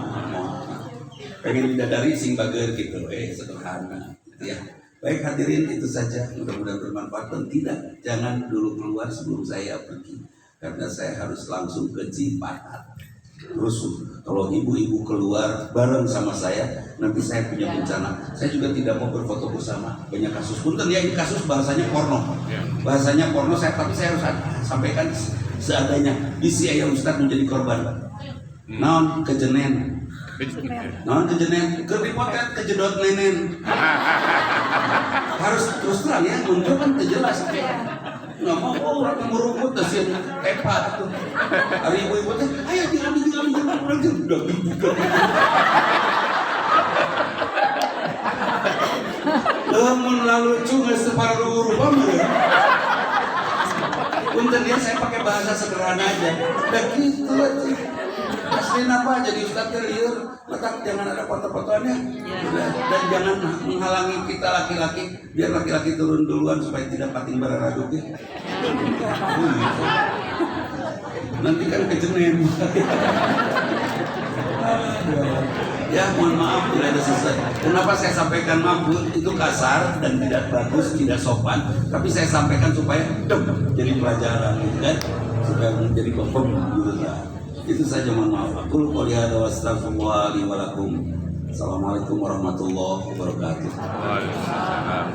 pengen bidadari sing bager gitu, sederhana. Ya, baik hadirin itu saja, mudah-mudahan bermanfaat dan tidak jangan dulu keluar sebelum saya pergi karena saya harus langsung ke Cipatat. Terus kalau ibu-ibu keluar bareng sama saya, nanti saya punya bencana. Saya juga tidak mau berfoto bersama. Banyak kasus punten ya, ini kasus bahasanya porno. Bahasanya porno tapi saya harus sampaikan seadanya. Isi ayah Ustadz menjadi korban. Naon kejenen. Naon kejenen, keur dipotret kejedot nenen. Harus terus terang ya, muncul kan jelas. Nggak mau orang merungkut nasi tepat tuh. Hari ibu-ibu teh, ayo diambil udah gitu. Lamun lalu cuma separuh rubah ya. Punten dia saya pakai bahasa sederhana aja. Udah gitu aja. Asli apa jadi Ustadz liur, letak jangan ada foto-fotonya, dan jangan menghalangi kita laki-laki, biar laki-laki turun duluan supaya tidak pating bararaduk ya. Nanti kan kejenen. Ya mohon maaf tidak ada selesai. Kenapa saya sampaikan maaf itu kasar dan tidak bagus, tidak sopan, tapi saya sampaikan supaya jadi pelajaran, gitu kan? Supaya menjadi pembom gitu kan. Itu saja, mohon maaf. Aku qouli hadza wa astaghfirullah li wa lakum. Assalamualaikum warahmatullahi wabarakatuh. Waalaikumsalam.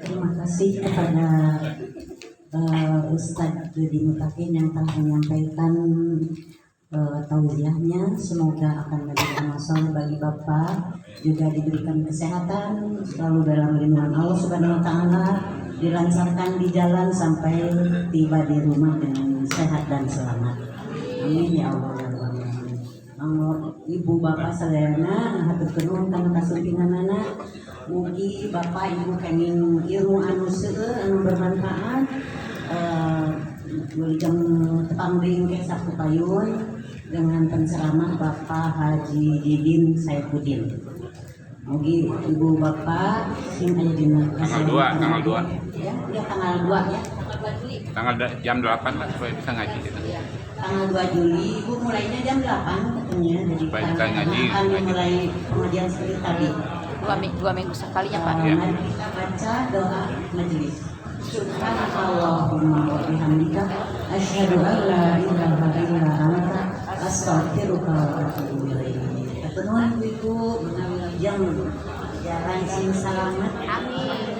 Terima kasih kepada Ustadz Dudi Mutakin yang telah menyampaikan tausiahnya. Semoga akan menjadi amal soleh bagi Bapak, juga diberikan kesehatan selalu dalam lindungan Allah Subhanahu wa taala, dilancarkan di jalan sampai tiba di rumah dengan sehat dan selamat. Amin ya Allah. Ibu bapak sadayana hatur nuhun kana kasumpinganana. Mugi bapak ibu kenging ilmu anu seueur anu bermanfaat. Wilujeng tepangring ke Sapupayun dengan penceramah Bapak Haji Didin Saifuddin. Mugi ibu bapak sing aya dina Tanggal 2. Ya, tanggal 2 ya. Tanggal jam 8 lah supaya bisa ngaji gitu. Tanggal 2 Juli ibu mulainya jam 8 katanya. Jadi supaya kita ngaji mulai pengajian seperti tadi. 2 minggu sekali ya Pak. Mari kita baca doa majelis. Subhanallahumma wa bihamdika asyhadu an la ilaha illa anta astaghfiruka wa atubu ilaik. Kepenuhan ibu yang jalan sing selamat. Amin.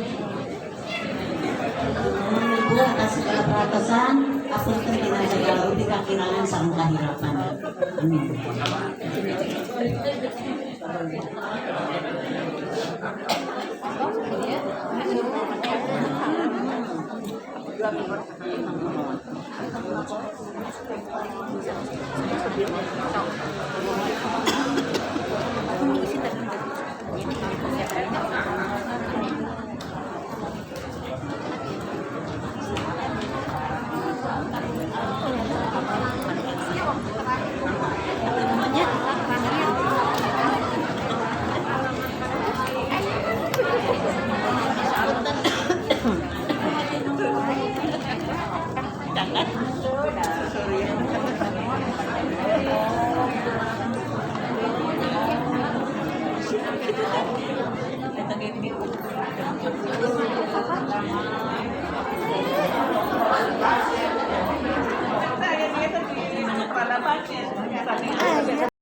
Ibu atas segala peratosan, apunten dina segala rupi kakirangan sareng kahirapan. Amin. Saya dia tuh di kepala pasien.